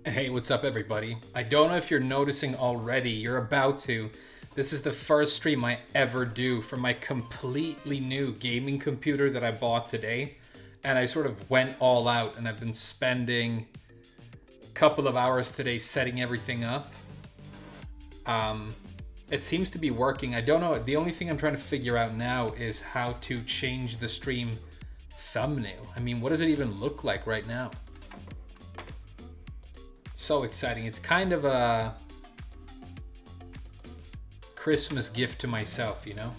Hey, what's up, everybody? I don't know if you're noticing already. You're about to. This is the first stream I ever do from my completely new gaming computer that I bought today. And I sort of went all out, and I've been spending a couple of hours today setting everything up. It seems to be working. I don't know. The only thing I'm trying to figure out now is how to change the stream thumbnail. I mean, what does it even look like right now? So exciting. It's kind of a Christmas gift to myself, you know?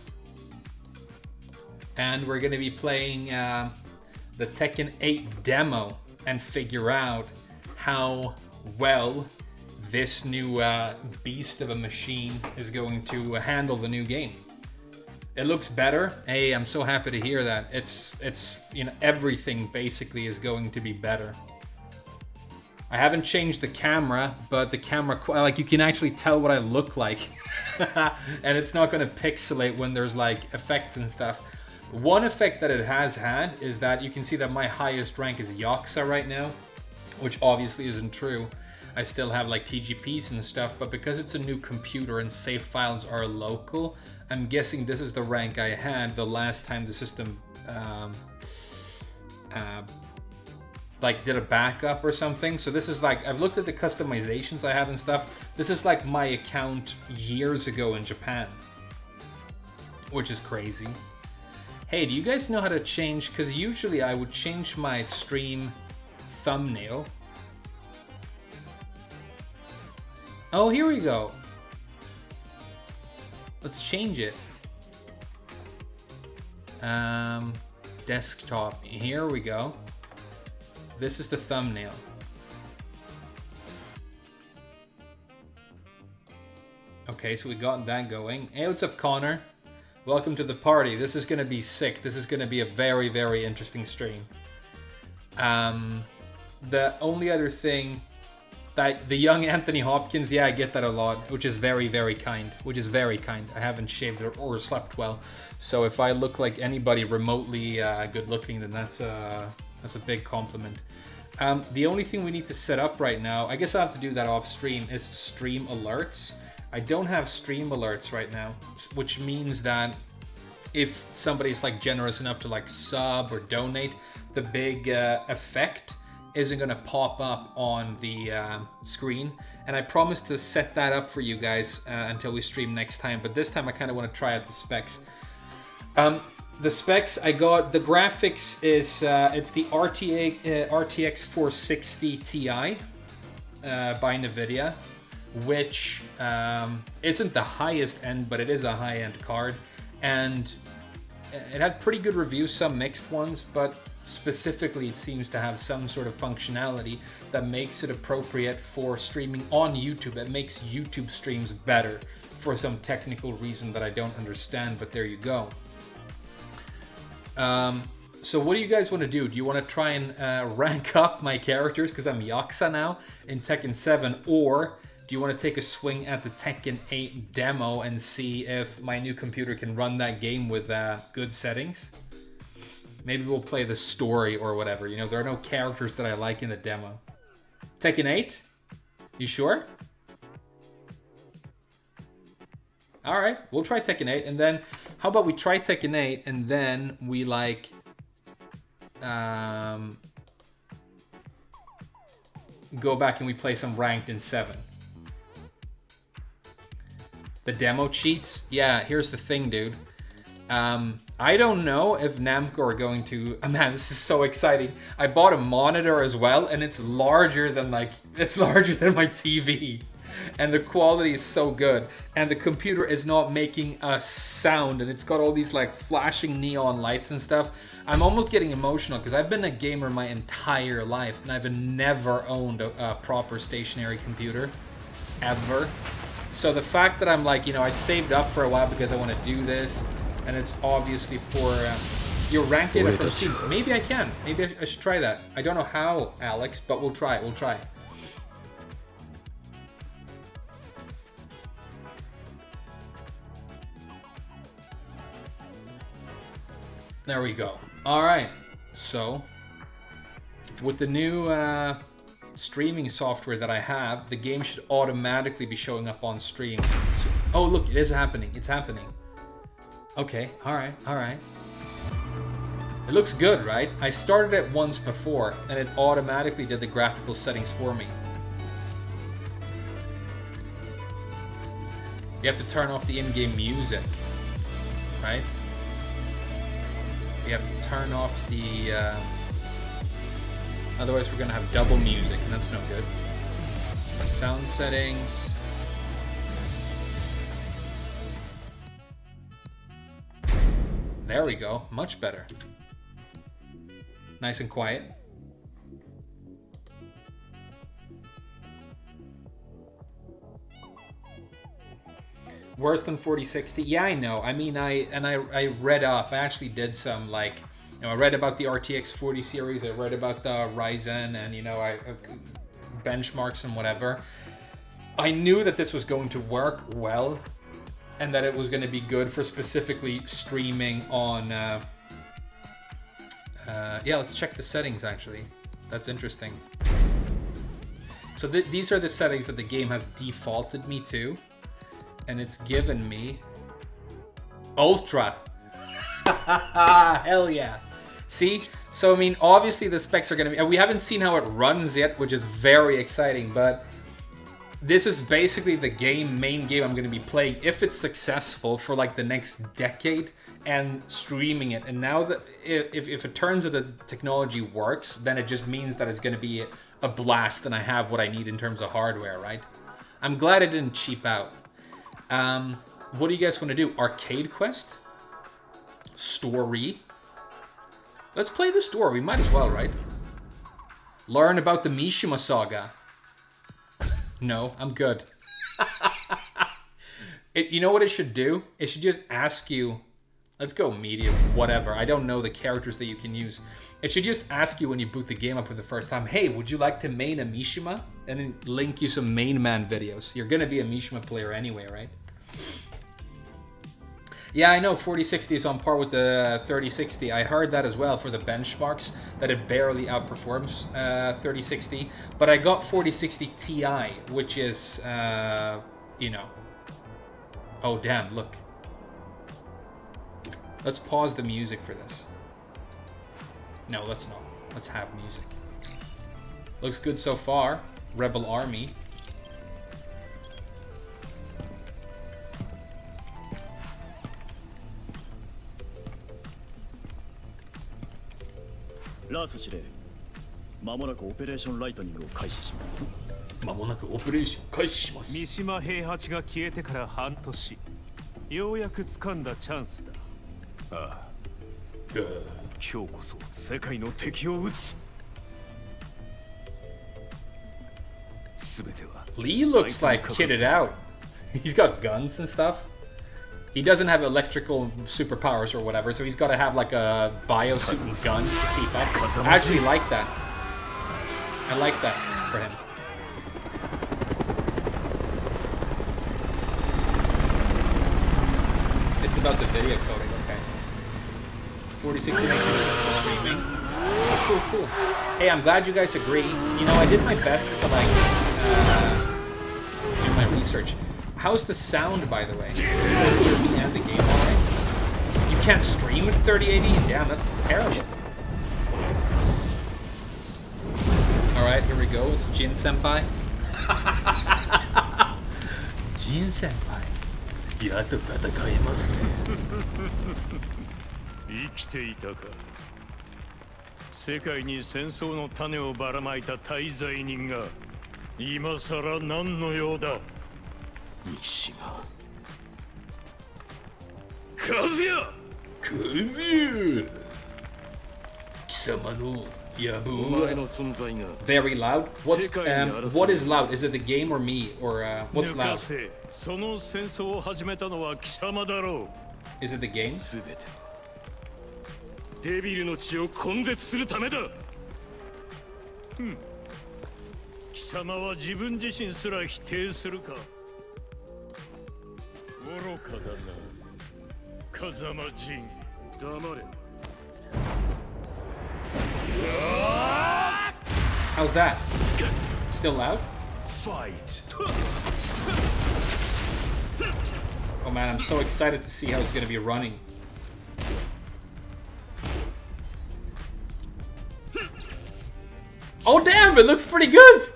And we're going to be playing the Tekken 8 demo and figure out how well this new beast of a machine is going to handle the new game. It looks better. Hey, I'm so happy to hear that. It's you know, everything basically is going to be better. I haven't changed the camera, but the camera, like, you can actually tell what I look like. And it's not going to pixelate when there's like effects and stuff. One effect that it has had is that you can see that my highest rank is Yaksa right now, which obviously isn't true. I still have like TGPs and stuff, but because it's a new computer and save files are local, I'm guessing this is the rank I had the last time the system like did a backup or something. So this is like, I've looked at the customizations I have and stuff. This is like my account years ago in Japan, which is crazy. Hey, do you guys know how to change? Because usually I would change my stream thumbnail. Oh, here we go. Let's change it. Desktop. Here we go. This is the thumbnail. Okay, so we got that going. Hey, what's up, Connor? Welcome to the party. This is gonna be sick. This is gonna be a very, very interesting stream. The only other thing that the young Anthony Hopkins, yeah, I get that a lot, which is very, very kind. Which is very kind. I haven't shaved or slept well, so if I look like anybody remotely good looking, then that's a big compliment. The only thing we need to set up right now, I guess I'll have to do that off stream, is stream alerts. I don't have stream alerts right now, which means that if somebody's like generous enough to like sub or donate, the big effect isn't going to pop up on the screen. And I promise to set that up for you guys until we stream next time. But this time I kind of want to try out the specs. The specs I got, the graphics is, it's the RTX 460 Ti by NVIDIA, which isn't the highest end, but it is a high-end card. And it had pretty good reviews, some mixed ones, but specifically it seems to have some sort of functionality that makes it appropriate for streaming on YouTube. It makes YouTube streams better for some technical reason that I don't understand, but there you go. So what do you guys want to do? Do you want to try and rank up my characters because I'm Yaksa now in Tekken 7, or do you want to take a swing at the Tekken 8 demo and see if my new computer can run that game with good settings? Maybe we'll play the story or whatever. You know, there are no characters that I like in the demo. Tekken 8? You sure? All right, we'll try Tekken 8, and then how about we try Tekken 8 and then we like go back and we play some ranked in 7. The demo cheats? Yeah, here's the thing, dude. I don't know if Namco are going to... Oh, man, this is so exciting. I bought a monitor as well, and it's larger than my TV. And the quality is so good. And the computer is not making a sound, and it's got all these like flashing neon lights and stuff. I'm almost getting emotional because I've been a gamer my entire life, and I've never owned a proper stationary computer. Ever. So the fact that I'm like, you know, I saved up for a while because I want to do this, and it's obviously for your rank data from Steam. Maybe I can. Maybe I should try that. I don't know how, Alex, but we'll try it. We'll try it. There we go. All right. So with the new streaming software that I have, the game should automatically be showing up on stream. So, oh, look, it is happening. It's happening. Okay, all right, all right. It looks good, right? I started it once before, and it automatically did the graphical settings for me. You have to turn off the in-game music, right? You have to turn off the... otherwise we're going to have double music, and that's no good. Sound settings. There we go. Much better. Nice and quiet. Worse than 4060? Yeah, I know. I mean, I read up. I actually did some, like, you know, I read about the RTX 40 series. I read about the Ryzen, and, you know, I benchmarks and whatever. I knew that this was going to work well, and that it was going to be good for specifically streaming on. Yeah, let's check the settings. Actually, that's interesting. So these are the settings that the game has defaulted me to. And it's given me Ultra. Hell yeah. See? So, I mean, obviously the specs are going to be... We haven't seen how it runs yet, which is very exciting. But this is basically the main game I'm going to be playing, if it's successful, for like the next decade, and streaming it. And now that if it turns out the technology works, then it just means that it's going to be a blast, and I have what I need in terms of hardware, right? I'm glad it didn't cheap out. What do you guys want to do? Arcade Quest? Story? Let's play the story. We might as well, right? Learn about the Mishima Saga. No, I'm good. You know what it should do? It should just ask you... Let's go medium, whatever. I don't know the characters that you can use. It should just ask you when you boot the game up for the first time, hey, would you like to main a Mishima? And then link you some main man videos. You're going to be a Mishima player anyway, right? Yeah, I know 4060 is on par with the 3060. I heard that as well for the benchmarks, that it barely outperforms 3060. But I got 4060 Ti, which is, you know... Oh, damn, look. Let's pause the music for this. No, let's not. Let's have music. Looks good so far. Rebel Army. Last 司令、間もなくオペレーションライトニングを開始します。間もなくオペレーション開始します。三島平八が消えてから半年、ようやく掴んだチャンスだ。ああ。今日こそ世界の敵を撃つ。すべては。Lee looks like kitted out. He's got guns and stuff. He doesn't have electrical superpowers or whatever, so he's got to have like a biosuit and guns to keep up. I actually like that. I like that for him. It's about the video coding, okay. 4060 makes it streaming. Cool, cool. Hey, I'm glad you guys agree. You know, I did my best to like do my research. How's the sound, by the way? Is it and the game alright? You can't stream at 3080? Damn, that's terrible. Alright, here we go. It's Jin Senpai. Jin Senpai. やっと戦えますね。生きていたか。世界に戦争の種をばらまいた大罪人が今さら何の用だ。三島。和也。和也。貴様の野望は。Very loud. What is loud? Is it the game or me or what's loud? その戦争を始めたのは貴様だろう。Is it the game? すべてデビルの血を根絶するためだ。貴様は自分自身すら否定するか。愚かだな。風間仁。黙れ。How's that? Still loud? Fight. Oh man, I'm so excited to see how it's gonna be running. Oh damn, it looks pretty good!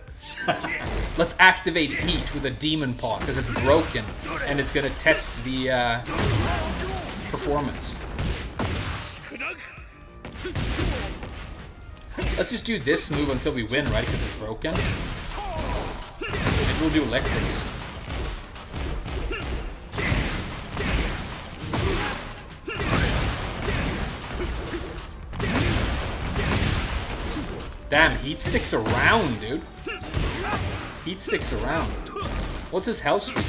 Let's activate Heat with a Demon Paw, because it's broken, and it's gonna test the performance. Let's just do this move until we win, right? Because it's broken. And we'll do electrics. Damn, Heat sticks around, dude. Heat sticks around. What's his health sweep?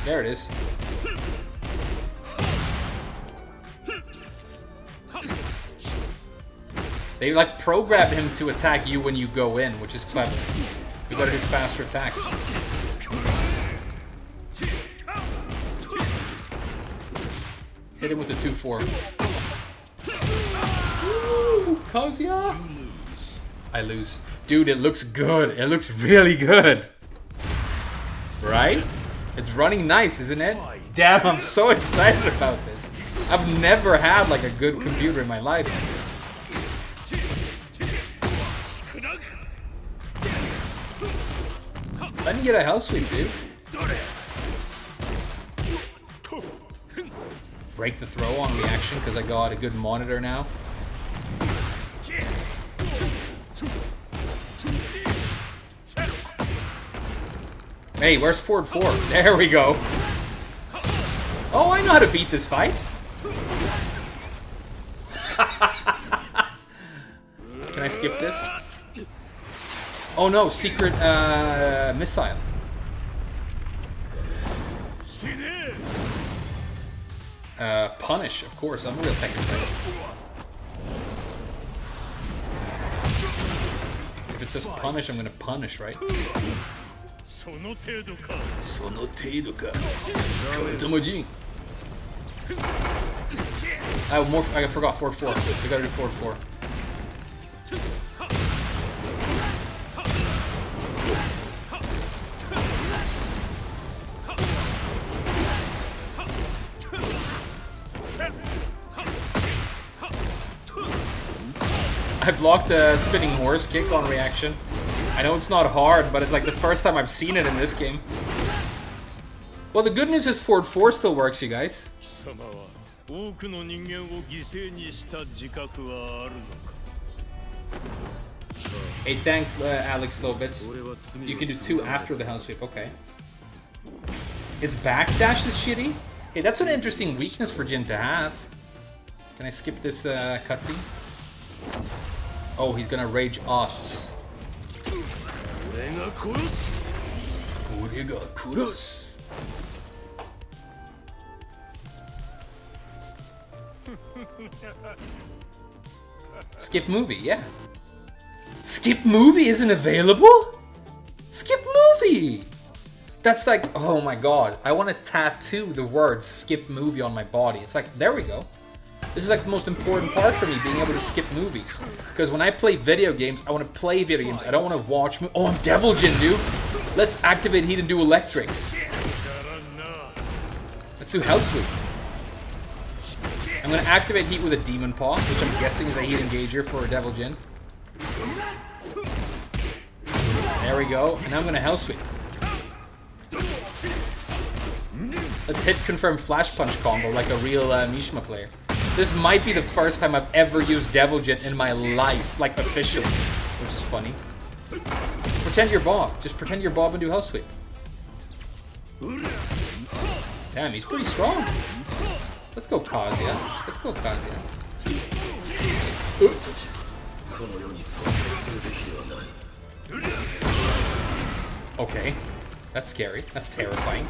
There it is. They like programmed him to attack you when you go in, which is clever. We gotta do faster attacks. Hit him with a 2-4. Woo! Kazuya! I lose. Dude, it looks good. It looks really good. Right? It's running nice, isn't it? Damn, I'm so excited about this. I've never had like a good computer in my life. Let me get a health sweep, dude. Break the throw on reaction because I got a good monitor now. Hey, where's Ford 4? There we go. Oh, I know how to beat this fight. Can I skip this? Oh no, secret missile. Punish, of course. I'm a real Tekken player. If it says punish, I'm gonna punish, right? Oh, more. I forgot 4-4. We gotta do 4-4. I blocked the spinning horse kick on reaction. I know it's not hard, but it's like the first time I've seen it in this game. Well, the good news is Ford 4 still works, you guys. Hey, thanks, Alex Lobitz. You can do 2 after the house sweep, okay. His backdash is shitty? Hey, that's an interesting weakness for Jin to have. Can I skip this cutscene? Oh, he's gonna rage us. Skip movie, yeah. Skip movie isn't available? Skip movie! That's like, oh my god. I want to tattoo the word skip movie on my body. It's like, there we go. This is like the most important part for me, being able to skip movies. Because when I play video games, I want to play video games. I don't want to watch movies. Oh, I'm Devil Jin, dude. Let's activate Heat and do electrics. Let's do Health Sweep. I'm going to activate Heat with a Demon Paw, which I'm guessing is a Heat engager for Devil Jin. There we go. And now I'm going to Health Sweep. Let's hit confirm Flash Punch combo like a real Mishima player. This might be the first time I've ever used Devil Jin in my life, like officially, which is funny. Pretend you're Bob. Just pretend you're Bob and do Health Sweep. Damn, he's pretty strong. Let's go Kazuya. Let's go Kazuya. Okay. That's scary. That's terrifying.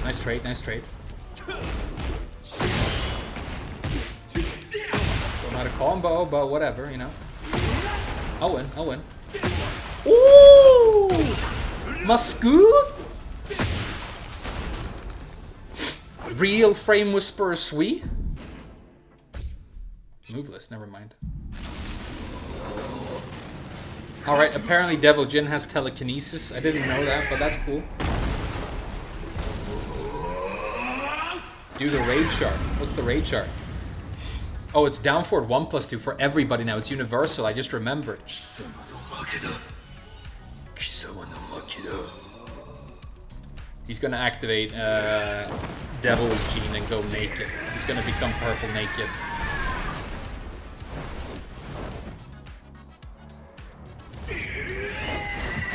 Nice trade, nice trade. Not a combo, but whatever, you know. I'll win, I'll win. Ooh! Masku? Real Frame Whisperer Sui? Moveless, never mind. Alright, apparently Devil Jin has telekinesis. I didn't know that, but that's cool. Do the raid chart. What's the raid chart? Oh, it's down forward 1+2 for everybody now. It's universal, I just remembered. He's gonna activate Devil Gene and go naked. He's gonna become purple naked.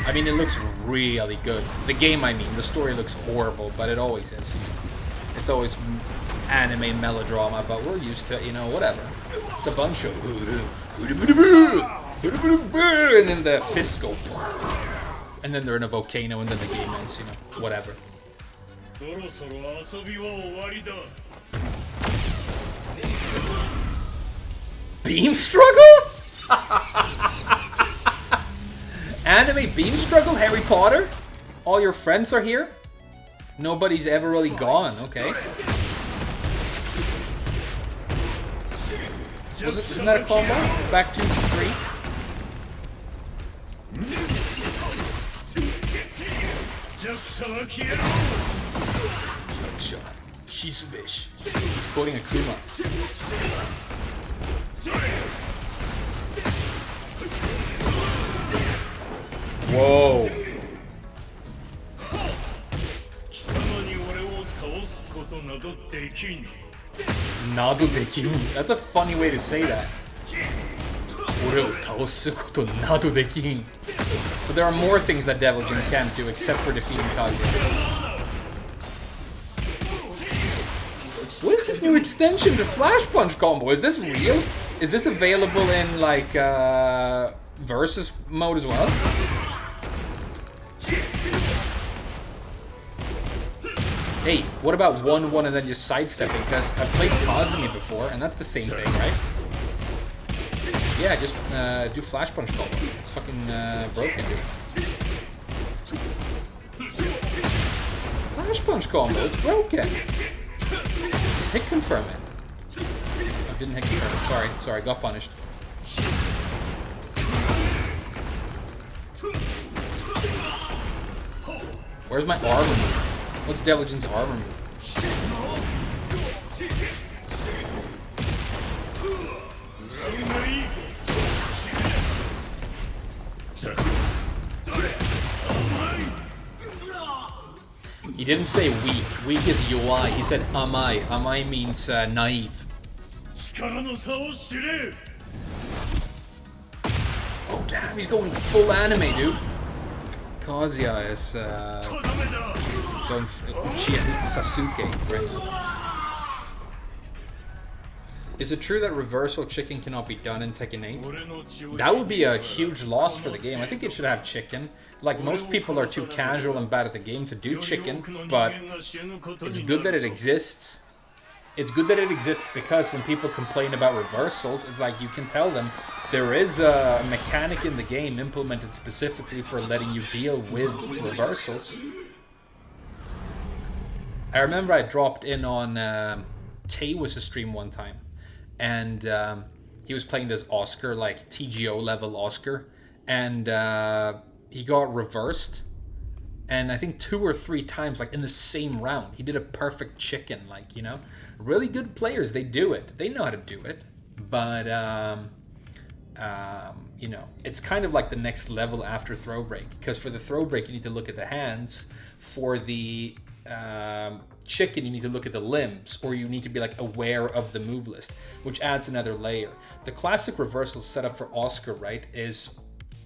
I mean, it looks really good. The game, I mean, the story looks horrible, but it always is. It's always anime melodrama, but we're used to it, you know, whatever. It's a bunch of... And then the fists go... And then they're in a volcano, and then the game ends, you know, whatever. Beam struggle? Anime beam struggle, Harry Potter? All your friends are here? Nobody's ever really gone, okay. Isn't that a combo? Back 2 to 3? She's fish. He's quoting Akuma. Whoa. Nado dekin. That's a funny way to say that. So there are more things that Devil Jin can't do except for defeating Kazuya. What is this new extension to Flash Punch combo? Is this real? Is this available in like versus mode as well? Hey, what about 1-1 and then just sidestepping? Because I've played Kazumi before, and that's the same thing, right? Yeah, just do Flash Punch combo. It's fucking broken, dude. Flash Punch combo, it's broken. Just hit confirm it. I didn't hit confirm it, sorry, got punished. Where's my armor move? What's Devil Jin's armor move? He didn't say weak. Weak is UI. He said amai. Amai means naive. Oh damn, he's going full anime, dude. Kazuya is going Uchiha Sasuke right now. Is it true that reversal chicken cannot be done in Tekken 8? That would be a huge loss for the game. I think it should have chicken. Like, most people are too casual and bad at the game to do chicken, but it's good that it exists. It's good that it exists because when people complain about reversals, it's like you can tell them there is a mechanic in the game implemented specifically for letting you deal with reversals. I remember I dropped in on K-Was' stream one time, and he was playing this Oscar, like TGO level Oscar, and he got reversed, and I think 2 or 3 times, like in the same round. He did a perfect chicken, like, you know. Really good players, they do it. They know how to do it, but you know, it's kind of like the next level after throw break, because for the throw break you need to look at the hands. For the chicken you need to look at the limbs, or you need to be like aware of the move list, which adds another layer. The classic reversal setup for Oscar, right, is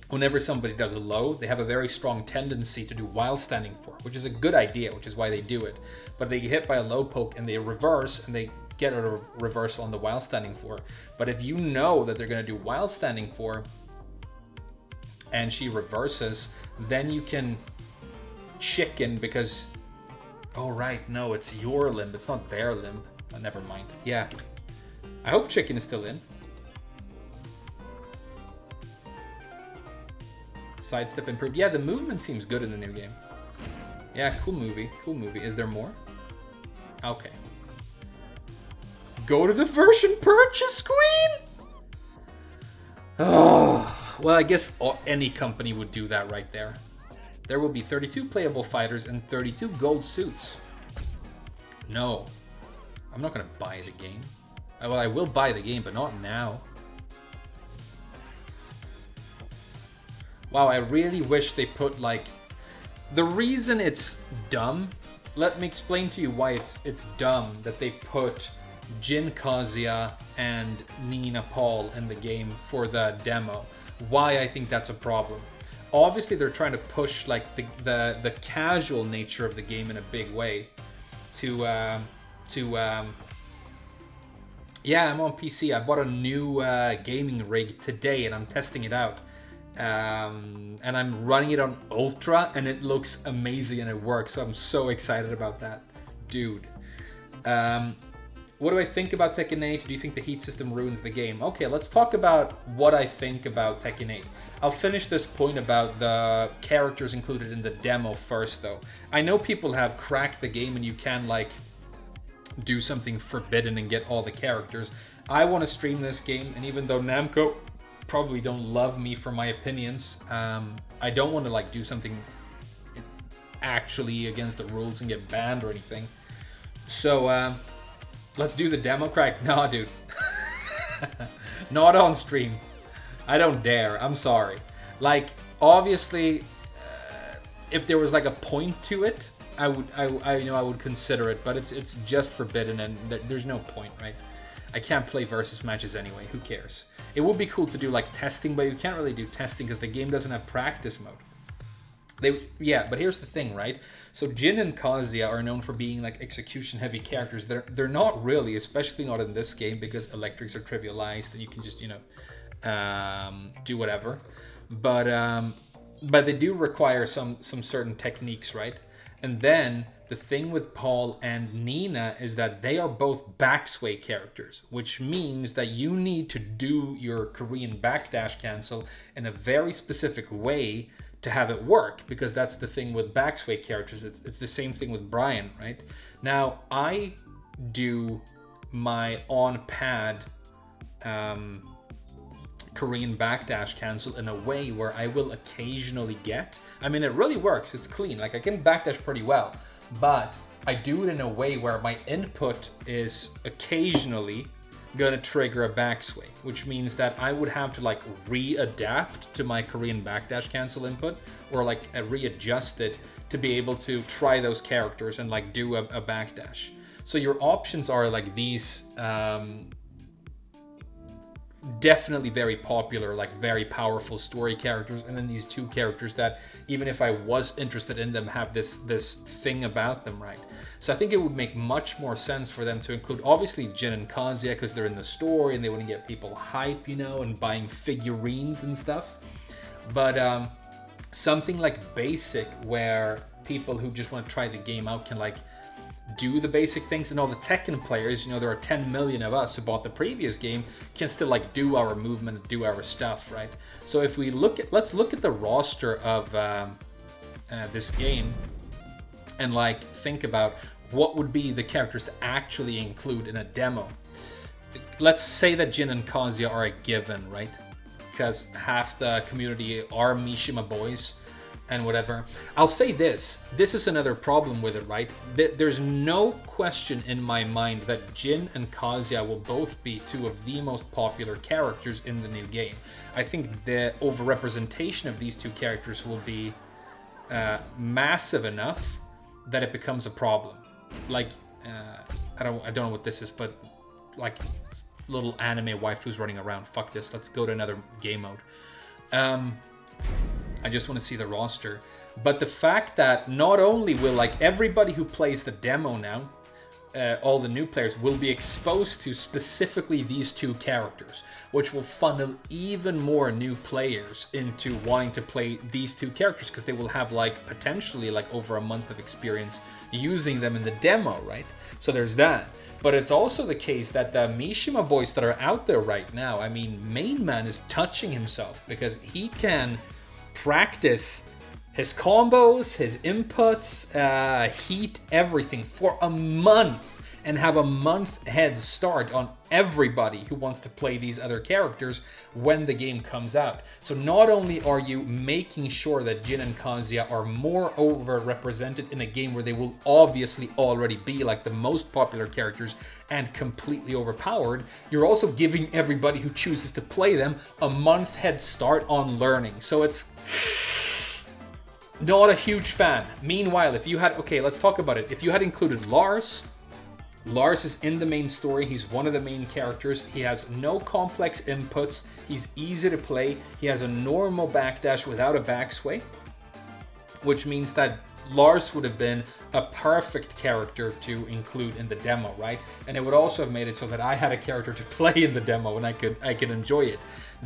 whenever somebody does a low, they have a very strong tendency to do while standing for, which is a good idea, which is why they do it. But they get hit by a low poke and they reverse and they get a reversal on the while standing for. But if you know that they're going to do while standing for and she reverses, then you can chicken because, oh right, no, it's your limb, it's not their limb. Oh, never mind. Yeah, I hope chicken is still in. Sidestep improved. Yeah, the movement seems good in the new game. Yeah, cool movie. Cool movie. Is there more? Okay. Go to the version purchase screen? Oh, well, I guess any company would do that right there. There will be 32 playable fighters and 32 gold suits. No, I'm not going to buy the game. Well, I will buy the game, but not now. Wow, I really wish they put like... The reason it's dumb, let me explain to you why it's dumb that they put Jin Kazuya and Nina Paul in the game for the demo. Why I think that's a problem. Obviously, they're trying to push like the casual nature of the game in a big way. Yeah, I'm on PC. I bought a new gaming rig today, and I'm testing it out. And I'm running it on Ultra, and it looks amazing, and it works. So I'm so excited about that, dude. What do I think about Tekken 8? Do you think the heat system ruins the game? Okay, let's talk about what I think about Tekken 8. I'll finish this point about the characters included in the demo first, though. I know people have cracked the game and you can, like, do something forbidden and get all the characters. I want to stream this game, and even though Namco probably don't love me for my opinions, I don't want to, like, do something actually against the rules and get banned or anything. So, let's do the demo crack. Nah, dude. Not on stream. I don't dare. I'm sorry. Like, obviously, if there was like a point to it, I would consider it. But it's just forbidden, and there's no point, right? I can't play versus matches anyway. Who cares? It would be cool to do like testing, but you can't really do testing because the game doesn't have practice mode. But here's the thing, right? So Jin and Kazuya are known for being like execution-heavy characters. They're not really, especially not in this game, because electrics are trivialized and you can just, do whatever. But they do require some certain techniques, right? And then the thing with Paul and Nina is that they are both backsway characters, which means that you need to do your Korean backdash cancel in a very specific way to have it work, because that's the thing with backsway characters. It's the same thing with Brian, right? Now, I do my on-pad Korean backdash cancel in a way where I will occasionally get... I mean, it really works. It's clean. Like, I can backdash pretty well, but I do it in a way where my input is occasionally gonna trigger a backsway, which means that I would have to like readapt to my Korean backdash cancel input, or like readjust it to be able to try those characters and like do a backdash. So your options are like these definitely very popular, like very powerful story characters, and then these two characters that even if I was interested in them have this thing about them, right? So I think it would make much more sense for them to include obviously Jin and Kazuya because they're in the story and they wouldn't get people hype, and buying figurines and stuff. But something like basic where people who just want to try the game out can like do the basic things, and all the Tekken players, there are 10 million of us who bought the previous game, can still like do our movement, do our stuff, right? So if we let's look at the roster of this game and like think about what would be the characters to actually include in a demo. Let's say that Jin and Kazuya are a given, right? Because half the community are Mishima boys and whatever. I'll say this is another problem with it, right? There's no question in my mind that Jin and Kazuya will both be two of the most popular characters in the new game. I think the overrepresentation of these two characters will be massive enough that it becomes a problem. Like, I don't know what this is, but like little anime waifus running around. Fuck this, let's go to another game mode. I just want to see the roster. But the fact that not only will like everybody who plays the demo now, all the new players will be exposed to specifically these two characters, which will funnel even more new players into wanting to play these two characters because they will have like potentially like over a month of experience using them in the demo, right? So there's that. But it's also the case that the Mishima boys that are out there right now, I mean, Main Man is touching himself because he can practice his combos, his inputs, heat, everything for a month. and have a month head start on everybody who wants to play these other characters when the game comes out. So not only are you making sure that Jin and Kazuya are more overrepresented in a game where they will obviously already be like the most popular characters and completely overpowered, you're also giving everybody who chooses to play them a month head start on learning. So it's not a huge fan. Meanwhile, if you had, okay, let's talk about it. If you had included Lars is in the main story. He's one of the main characters. He has no complex inputs. He's easy to play. He has a normal backdash without a backsway, which means that Lars would have been a perfect character to include in the demo, right? And it would also have made it so that I had a character to play in the demo and I could enjoy it.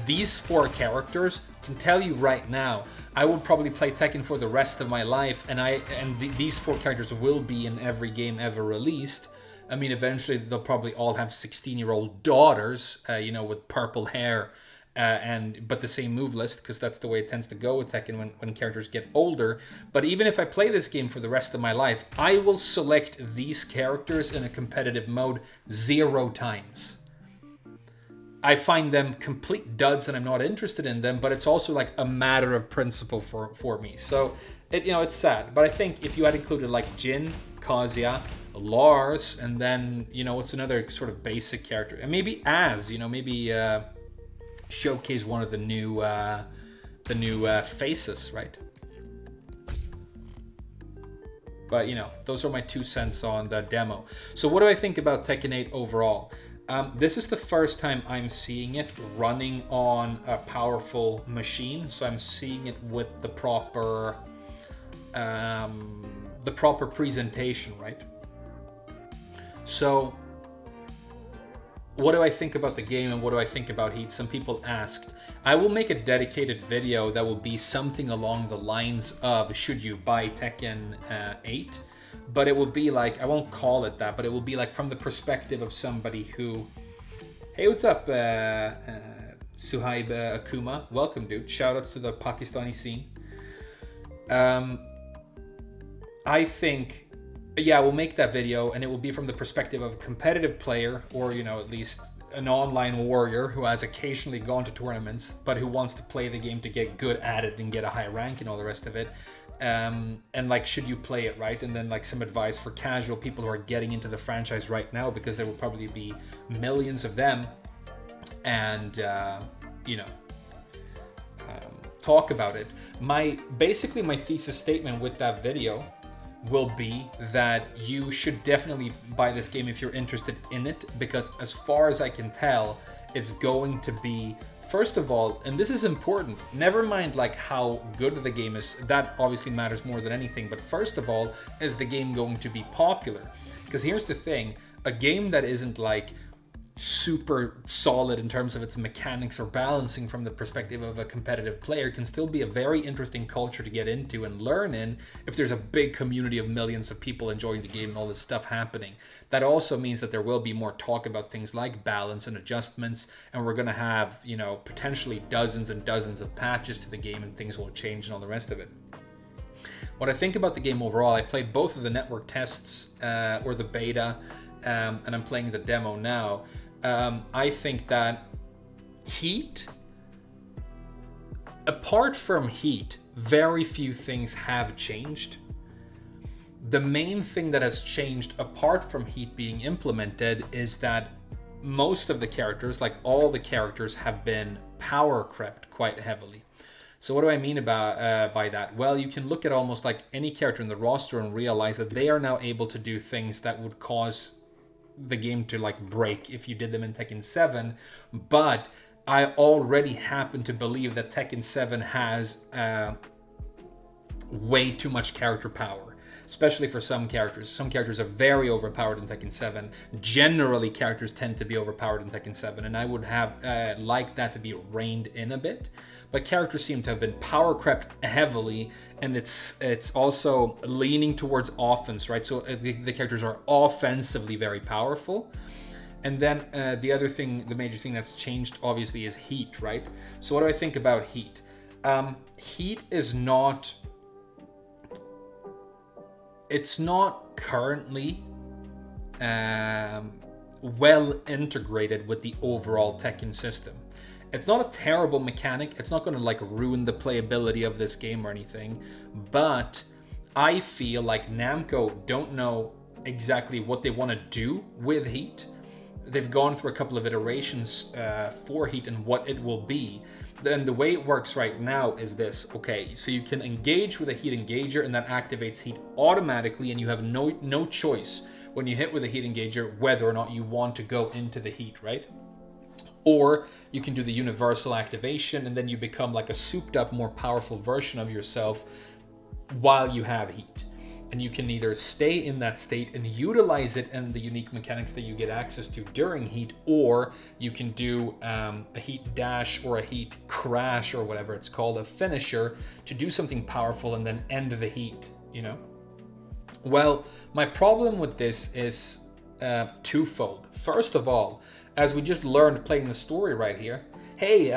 These 4 characters, I can tell you right now, I would probably play Tekken for the rest of my life, and these 4 characters will be in every game ever released. I mean, eventually they'll probably all have 16-year-old daughters, with purple hair, but the same move list, because that's the way it tends to go with Tekken when characters get older. But even if I play this game for the rest of my life, I will select these characters in a competitive mode 0 times. I find them complete duds and I'm not interested in them, but it's also like a matter of principle for me. So, it's sad. But I think if you had included like Jin, Kazuya, Lars, and then, what's another sort of basic character? And maybe showcase one of the new faces, right? But, those are my 2 cents on the demo. So what do I think about Tekken 8 overall? This is the first time I'm seeing it running on a powerful machine, so I'm seeing it with the proper presentation, right? So what do I think about the game and what do I think about Heat? Some people asked. I will make a dedicated video that will be something along the lines of should you buy Tekken 8? But it will be like, I won't call it that, but it will be like from the perspective of somebody who, hey, what's up, Suhaib Akuma? Welcome, dude. Shoutouts to the Pakistani scene. I think, we'll make that video and it will be from the perspective of a competitive player or, at least an online warrior who has occasionally gone to tournaments, but who wants to play the game to get good at it and get a high rank and all the rest of it. And like, should you play it, right? And then like some advice for casual people who are getting into the franchise right now, because there will probably be millions of them, and talk about it. My thesis statement with that video will be that you should definitely buy this game if you're interested in it, because as far as I can tell, it's going to be, first of all, and this is important, never mind like how good the game is, that obviously matters more than anything, but first of all, is the game going to be popular? Because here's the thing, a game that isn't like super solid in terms of its mechanics or balancing from the perspective of a competitive player can still be a very interesting culture to get into and learn in if there's a big community of millions of people enjoying the game and all this stuff happening. That also means that there will be more talk about things like balance and adjustments, and we're going to have, potentially dozens and dozens of patches to the game, and things will change and all the rest of it. What I think about the game overall, I played both of the network tests or the beta, and I'm playing the demo now. I think that Heat, apart from Heat, very few things have changed. The main thing that has changed apart from Heat being implemented is that most of the characters, like all the characters, have been power crept quite heavily. So what do I mean by that? Well, you can look at almost like any character in the roster and realize that they are now able to do things that would cause the game to like break if you did them in Tekken 7, but I already happen to believe that Tekken 7 has way too much character power, especially for some characters. Some characters are very overpowered in Tekken 7. Generally, characters tend to be overpowered in Tekken 7, and I would have liked that to be reined in a bit. But characters seem to have been power crept heavily, and it's also leaning towards offense, right? So the characters are offensively very powerful. And then the major thing that's changed, obviously, is Heat, right? So what do I think about Heat? Heat is not... It's not currently well integrated with the overall Tekken system. It's not a terrible mechanic. It's not going to like ruin the playability of this game or anything, but I feel like Namco don't know exactly what they want to do with Heat. They've gone through a couple of iterations for Heat and what it will be. And the way it works right now is this. Okay, so you can engage with a Heat engager and that activates Heat automatically, and you have no choice when you hit with a Heat engager whether or not you want to go into the Heat, right? Or you can do the universal activation and then you become like a souped up, more powerful version of yourself while you have Heat. And you can either stay in that state and utilize it and the unique mechanics that you get access to during Heat, or you can do a Heat dash or a Heat crash or whatever it's called, a finisher, to do something powerful and then end the Heat, you know? Well, my problem with this is twofold. First of all, as we just learned playing the story right here, hey,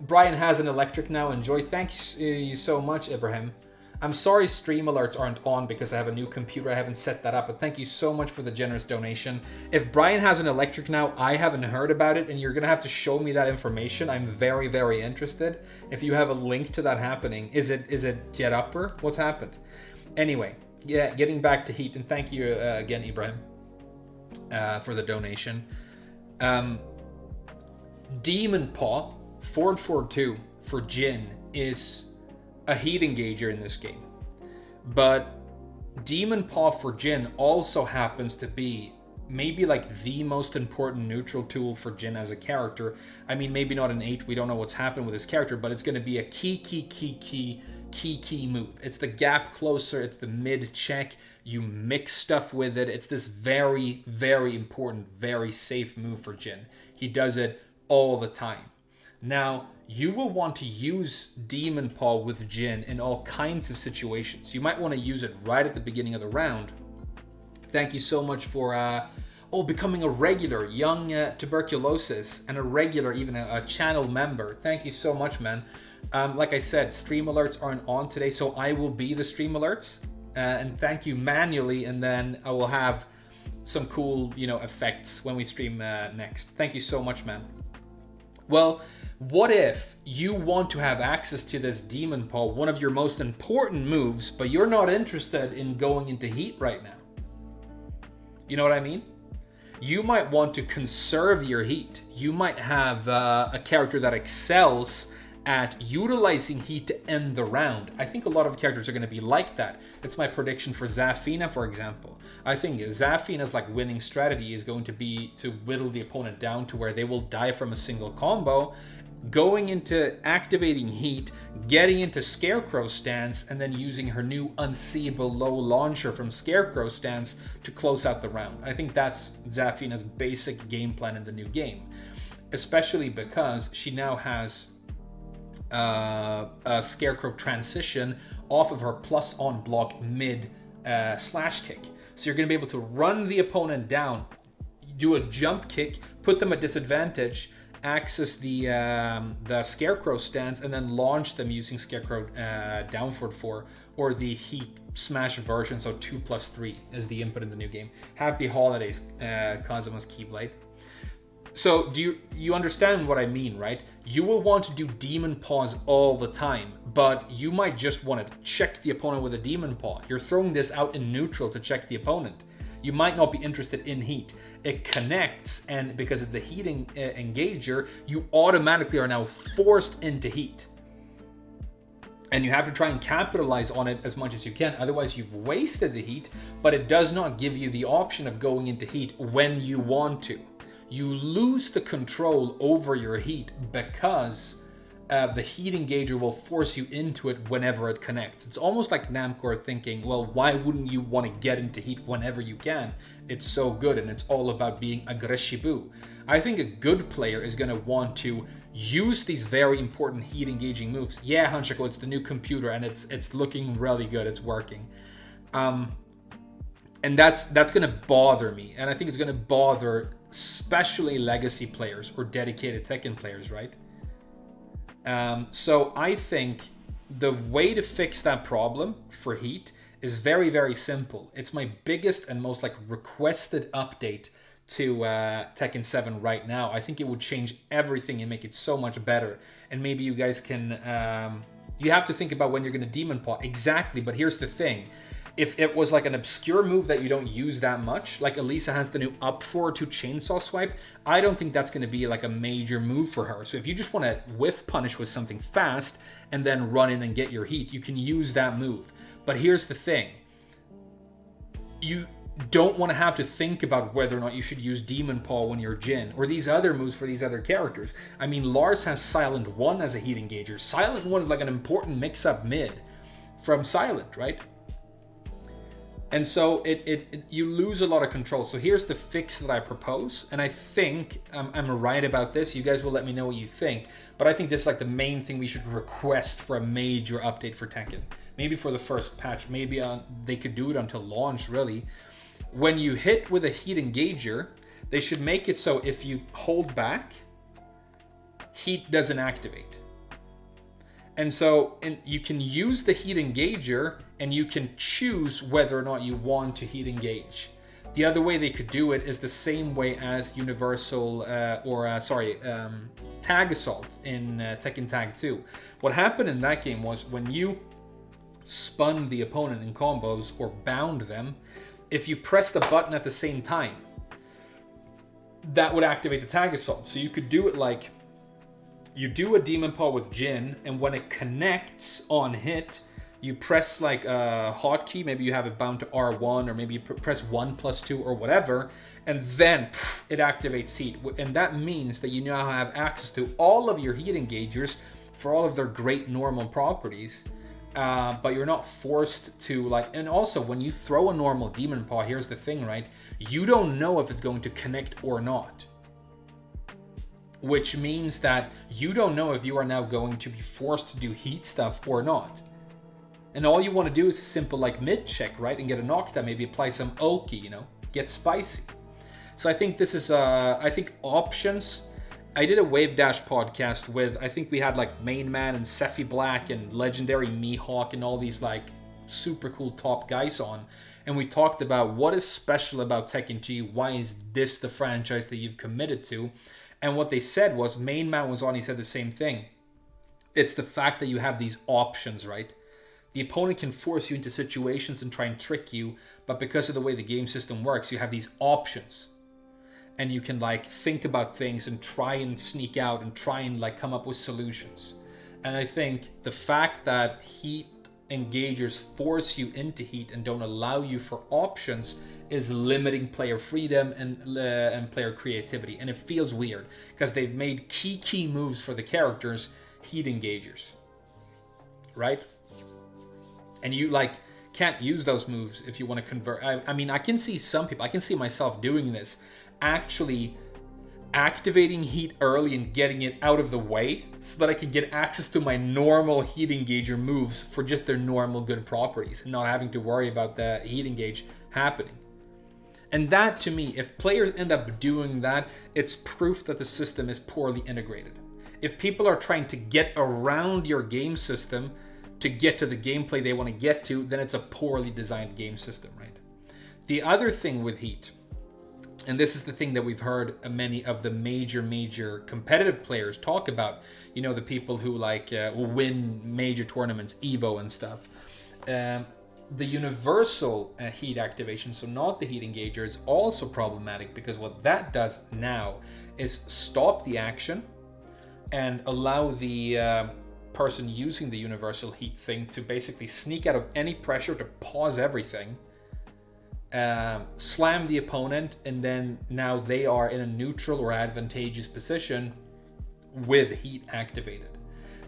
Brian has an electric now, enjoy. Thanks you so much, Ibrahim. I'm sorry stream alerts aren't on because I have a new computer. I haven't set that up, but thank you so much for the generous donation. If Brian has an electric now, I haven't heard about it, and you're going to have to show me that information. I'm very, very interested. If you have a link to that happening, is it Jet Upper? What's happened? Anyway, yeah, getting back to Heat, and thank you again, Ibrahim, for the donation. Demon Paw, Ford 42 for Jin is a Heat engager in this game, but Demon Paw for Jin also happens to be maybe like the most important neutral tool for Jin as a character. I mean, maybe not an 8, we don't know what's happened with his character, but it's going to be a key move. It's the gap closer, it's the mid check, you mix stuff with it. It's this very, very important, very safe move for Jin. He does it all the time. Now, you will want to use Demon Paw with Jin in all kinds of situations. You might want to use it right at the beginning of the round. Thank you so much for becoming a regular, young tuberculosis, and a regular, even a channel member. Thank you so much, man. Like I said, stream alerts aren't on today, so I will be the stream alerts. And thank you manually, and then I will have some cool, effects when we stream next. Thank you so much, man. Well, what if you want to have access to this Demon Paw, one of your most important moves, but you're not interested in going into Heat right now? You know what I mean? You might want to conserve your Heat. You might have a character that excels at utilizing Heat to end the round. I think a lot of characters are going to be like that. It's my prediction for Zafina, for example. I think Zafina's like winning strategy is going to be to whittle the opponent down to where they will die from a single combo, going into activating Heat, getting into Scarecrow stance, and then using her new unseeable low launcher from Scarecrow stance to close out the round. I think that's Zafina's basic game plan in the new game, especially because she now has a Scarecrow transition off of her plus on block mid slash kick. So you're going to be able to run the opponent down, do a jump kick, put them at disadvantage, access the Scarecrow stance, and then launch them using Scarecrow down forward 4, or the Heat smash version, so 2+3 is the input in the new game. Happy holidays, Cosmos Keyblade. So do you understand what I mean, right? You will want to do Demon Paws all the time, but you might just want to check the opponent with a Demon Paw. You're throwing this out in neutral to check the opponent. You might not be interested in Heat. It connects, and because it's a Heat engager, you automatically are now forced into Heat. And you have to try and capitalize on it as much as you can. Otherwise, you've wasted the Heat, but it does not give you the option of going into Heat when you want to. You lose the control over your Heat because the Heat engager will force you into it whenever it connects. It's almost like Namco are thinking, well, why wouldn't you want to get into Heat whenever you can? It's so good, and it's all about being aggressive. I think a good player is going to want to use these very important Heat engaging moves. Yeah, Hanshiko, it's the new computer, and it's looking really good. It's working. And that's going to bother me, and I think it's going to bother especially legacy players or dedicated Tekken players, right? So I think the way to fix that problem for Heat is very, very simple. It's my biggest and most like requested update to Tekken 7 right now. I think it would change everything and make it so much better. And maybe you guys can... you have to think about when you're going to Demon Paw. Exactly, but here's the thing. If it was like an obscure move that you don't use that much, like Elisa has the new up forward to chainsaw swipe, I don't think that's going to be like a major move for her. So if you just want to whiff punish with something fast and then run in and get your heat, you can use that move. But here's the thing. You don't want to have to think about whether or not you should use Demon Paw when you're Jin, or these other moves for these other characters. I mean, Lars has Silent 1 as a heat engager. Silent 1 is like an important mix-up mid from Silent, right? And so you lose a lot of control. So here's the fix that I propose. And I think I'm right about this. You guys will let me know what you think. But I think this is like the main thing we should request for a major update for Tekken. Maybe for the first patch. Maybe they could do it until launch, really. When you hit with a heat engager, they should make it so if you hold back, heat doesn't activate. And so you can use the heat engager and you can choose whether or not you want to heat engage. The other way they could do it is the same way as Universal, Tag Assault in Tekken Tag 2. What happened in that game was when you spun the opponent in combos or bound them, if you press the button at the same time, that would activate the Tag Assault. So you could do it like, you do a Demon Paw with Jin, and when it connects on hit, you press like a hotkey. Maybe you have it bound to R1, or maybe you press 1+2 or whatever, and then it activates heat. And that means that you now have access to all of your heat engagers for all of their great normal properties. But you're not forced to like, and also when you throw a normal Demon Paw, here's the thing, right? You don't know if it's going to connect or not. Which means that you don't know if you are now going to be forced to do heat stuff or not. And all you want to do is a simple like mid check, right? And get a knockdown, maybe apply some Oki, you know, get spicy. So I think this is, I think options. I did a Wave Dash podcast with, I think we had like Main Man and Sephi Black and Legendary Mihawk and all these like super cool top guys on. And we talked about what is special about Tekken G. Why is this the franchise that you've committed to? And what they said was, Main Man was on, he said the same thing. It's the fact that you have these options, right? The opponent can force you into situations and try and trick you, but because of the way the game system works, you have these options. And you can like think about things and try and sneak out and try and like come up with solutions. And I think the fact that heat engagers force you into heat and don't allow you for options is limiting player freedom and player creativity. And it feels weird because they've made key moves for the characters heat engagers, right? And you like can't use those moves if you want to convert. I mean, I can see some people, I can see myself doing this, actually activating heat early and getting it out of the way so that I can get access to my normal heat engager moves for just their normal good properties and not having to worry about the heat engage happening. And that, to me, if players end up doing that, it's proof that the system is poorly integrated. If people are trying to get around your game system to get to the gameplay they want to get to, then it's a poorly designed game system, right? The other thing with heat, and this is the thing that we've heard many of the major competitive players talk about, you know, the people who like will win major tournaments, Evo and stuff. The universal heat activation, so not the heat engager, is also problematic because what that does now is stop the action and allow the person using the universal heat thing to basically sneak out of any pressure, to pause everything, slam the opponent, and then now they are in a neutral or advantageous position with heat activated.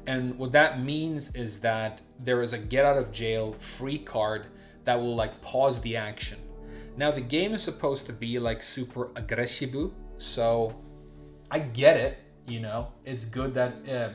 And what that means is that there is a get out of jail free card that will like pause the action. Now the game is supposed to be like super aggressive, so I get it, you know, it's good that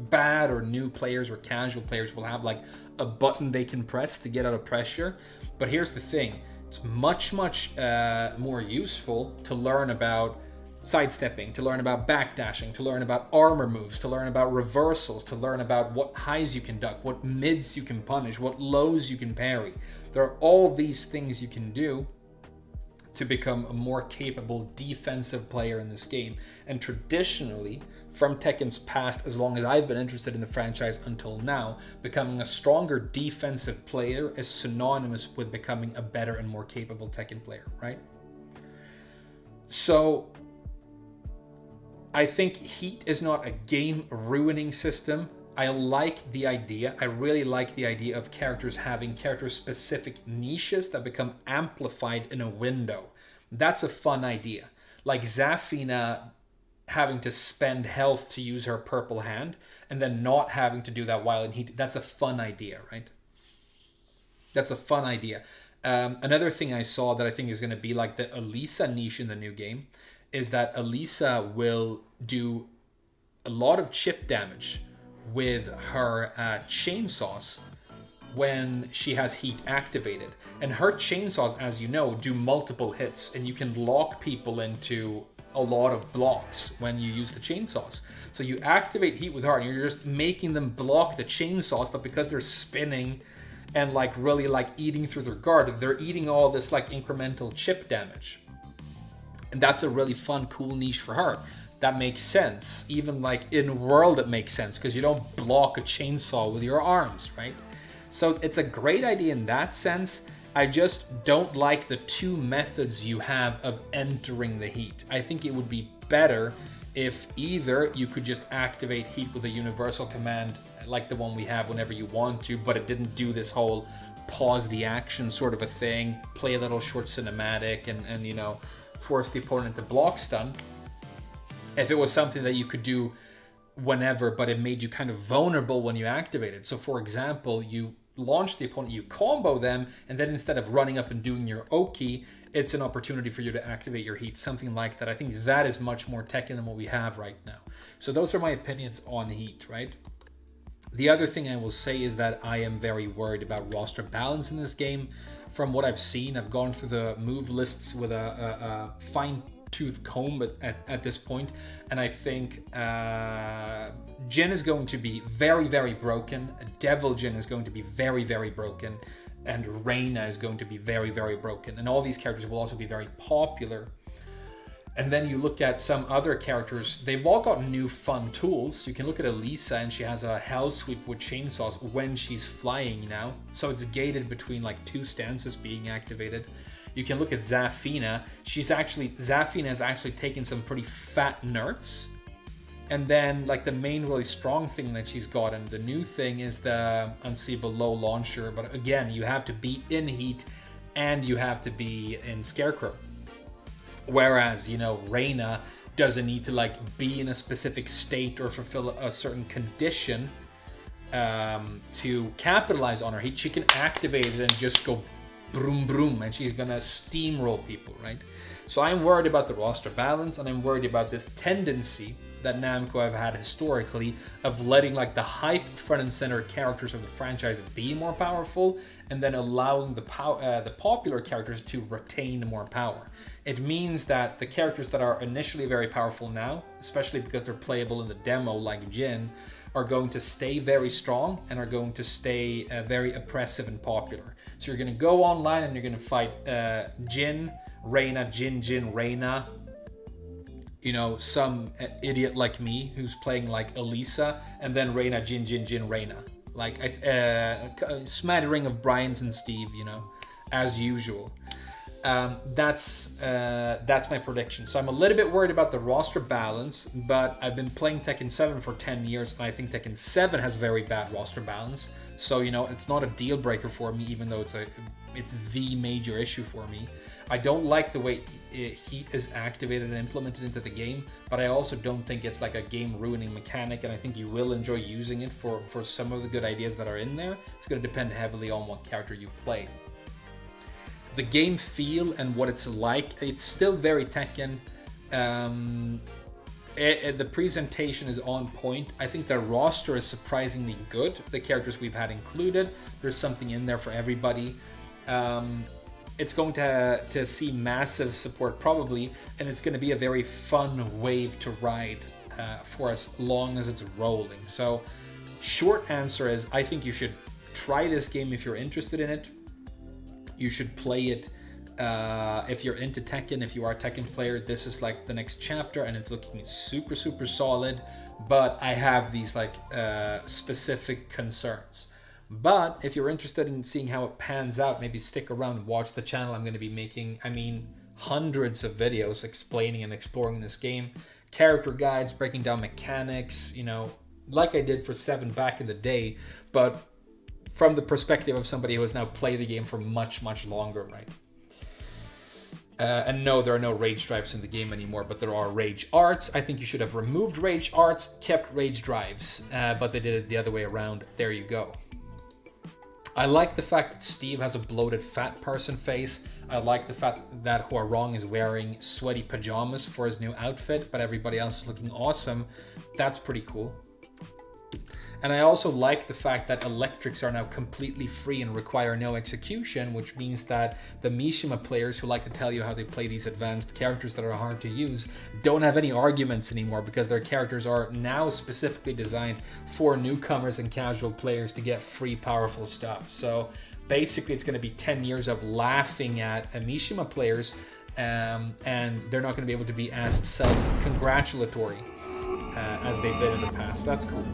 bad or new players or casual players will have like a button they can press to get out of pressure. But here's the thing, it's much more useful to learn about sidestepping, to learn about backdashing, to learn about armor moves, to learn about reversals, to learn about what highs you can duck, what mids you can punish, what lows you can parry. There are all these things you can do to become a more capable defensive player in this game. And traditionally, from Tekken's past, as long as I've been interested in the franchise until now, becoming a stronger defensive player is synonymous with becoming a better and more capable Tekken player, right? So I think Heat is not a game-ruining system. I like the idea. I really like the idea of characters having character-specific niches that become amplified in a window. That's a fun idea. Like Zafina having to spend health to use her purple hand and then not having to do that while in Heat. That's a fun idea, right? That's a fun idea. Another thing I saw that I think is going to be like the Elisa niche in the new game is that Elisa will do a lot of chip damage with her chainsaws when she has Heat activated. And her chainsaws, as you know, do multiple hits, and you can lock people into a lot of blocks when you use the chainsaws. So you activate Heat with her, and you're just making them block the chainsaws, but because they're spinning and like really like eating through their guard, they're eating all this like incremental chip damage. And that's a really fun, cool niche for her. That makes sense. Even like in world, it makes sense because you don't block a chainsaw with your arms, right? So it's a great idea in that sense. I just don't like the two methods you have of entering the Heat. I think it would be better if either you could just activate Heat with a universal command like the one we have whenever you want to, but it didn't do this whole pause the action sort of a thing, play a little short cinematic and you know, force the opponent to block stun. If it was something that you could do whenever, but it made you kind of vulnerable when you activate it. So for example, you launch the opponent, you combo them, and then instead of running up and doing your Oki, it's an opportunity for you to activate your Heat, something like that. I think that is much more Tekken than what we have right now. So those are my opinions on Heat, right? The other thing I will say is that I am very worried about roster balance in this game. From what I've seen, I've gone through the move lists with a fine-tooth comb at this point, and I think Jin is going to be very, very broken. Devil Jin is going to be very, very broken, and Reina is going to be very, very broken. And all these characters will also be very popular. And then you look at some other characters, they've all got new fun tools. You can look at Elisa and she has a hell sweep with chainsaws when she's flying now. So it's gated between like two stances being activated. You can look at Zafina. Zafina has actually taken some pretty fat nerfs. And then like the main really strong thing that she's gotten, the new thing is the unseeable low launcher. But again, you have to be in Heat and you have to be in Scarecrow. Whereas, you know, Reina doesn't need to like be in a specific state or fulfill a certain condition to capitalize on her Heat. She can activate it and just go broom broom, and she's gonna steamroll people, right? So I'm worried about the roster balance, and I'm worried about this tendency that Namco have had historically of letting like the hype front and center characters of the franchise be more powerful, and then allowing the popular characters to retain more power. It means that the characters that are initially very powerful now, especially because they're playable in the demo like Jin, are going to stay very strong and are going to stay very oppressive and popular. So you're going to go online and you're going to fight Jin, Reina, Jin, Reina. You know, some idiot like me who's playing like Elisa, and then Reina, Jin, Reina. Like a smattering of Brian's and Steve, you know, as usual. That's my prediction. So I'm a little bit worried about the roster balance, but I've been playing Tekken 7 for 10 years, and I think Tekken 7 has very bad roster balance. So, you know, it's not a deal breaker for me, even though it's the major issue for me. I don't like the way Heat is activated and implemented into the game, but I also don't think it's like a game-ruining mechanic, and I think you will enjoy using it for some of the good ideas that are in there. It's going to depend heavily on what character you play. The game feel and what it's like, it's still very Tekken. The presentation is on point. I think the roster is surprisingly good. The characters we've had included, there's something in there for everybody. it's going to see massive support probably, and it's going to be a very fun wave to ride for as long as it's rolling. So short answer is, I think you should try this game if you're interested in it. You should play it if you're into Tekken. If you are a Tekken player, this is like the next chapter, and it's looking super, super solid. But I have these like specific concerns. But if you're interested in seeing how it pans out, maybe stick around and watch the channel. I'm going to be making, hundreds of videos explaining and exploring this game. Character guides, breaking down mechanics, like I did for 7 back in the day, but from the perspective of somebody who has now played the game for much, much longer, right? And no, there are no rage drives in the game anymore, but there are rage arts. I think you should have removed rage arts, kept rage drives, but they did it the other way around. There you go. I like the fact that Steve has a bloated fat person face. I like the fact that Huarong is wearing sweaty pajamas for his new outfit, but everybody else is looking awesome. That's pretty cool. And I also like the fact that electrics are now completely free and require no execution, which means that the Mishima players who like to tell you how they play these advanced characters that are hard to use don't have any arguments anymore, because their characters are now specifically designed for newcomers and casual players to get free, powerful stuff. So basically it's going to be 10 years of laughing at Mishima players, and they're not going to be able to be as self-congratulatory as they've been in the past. That's cool.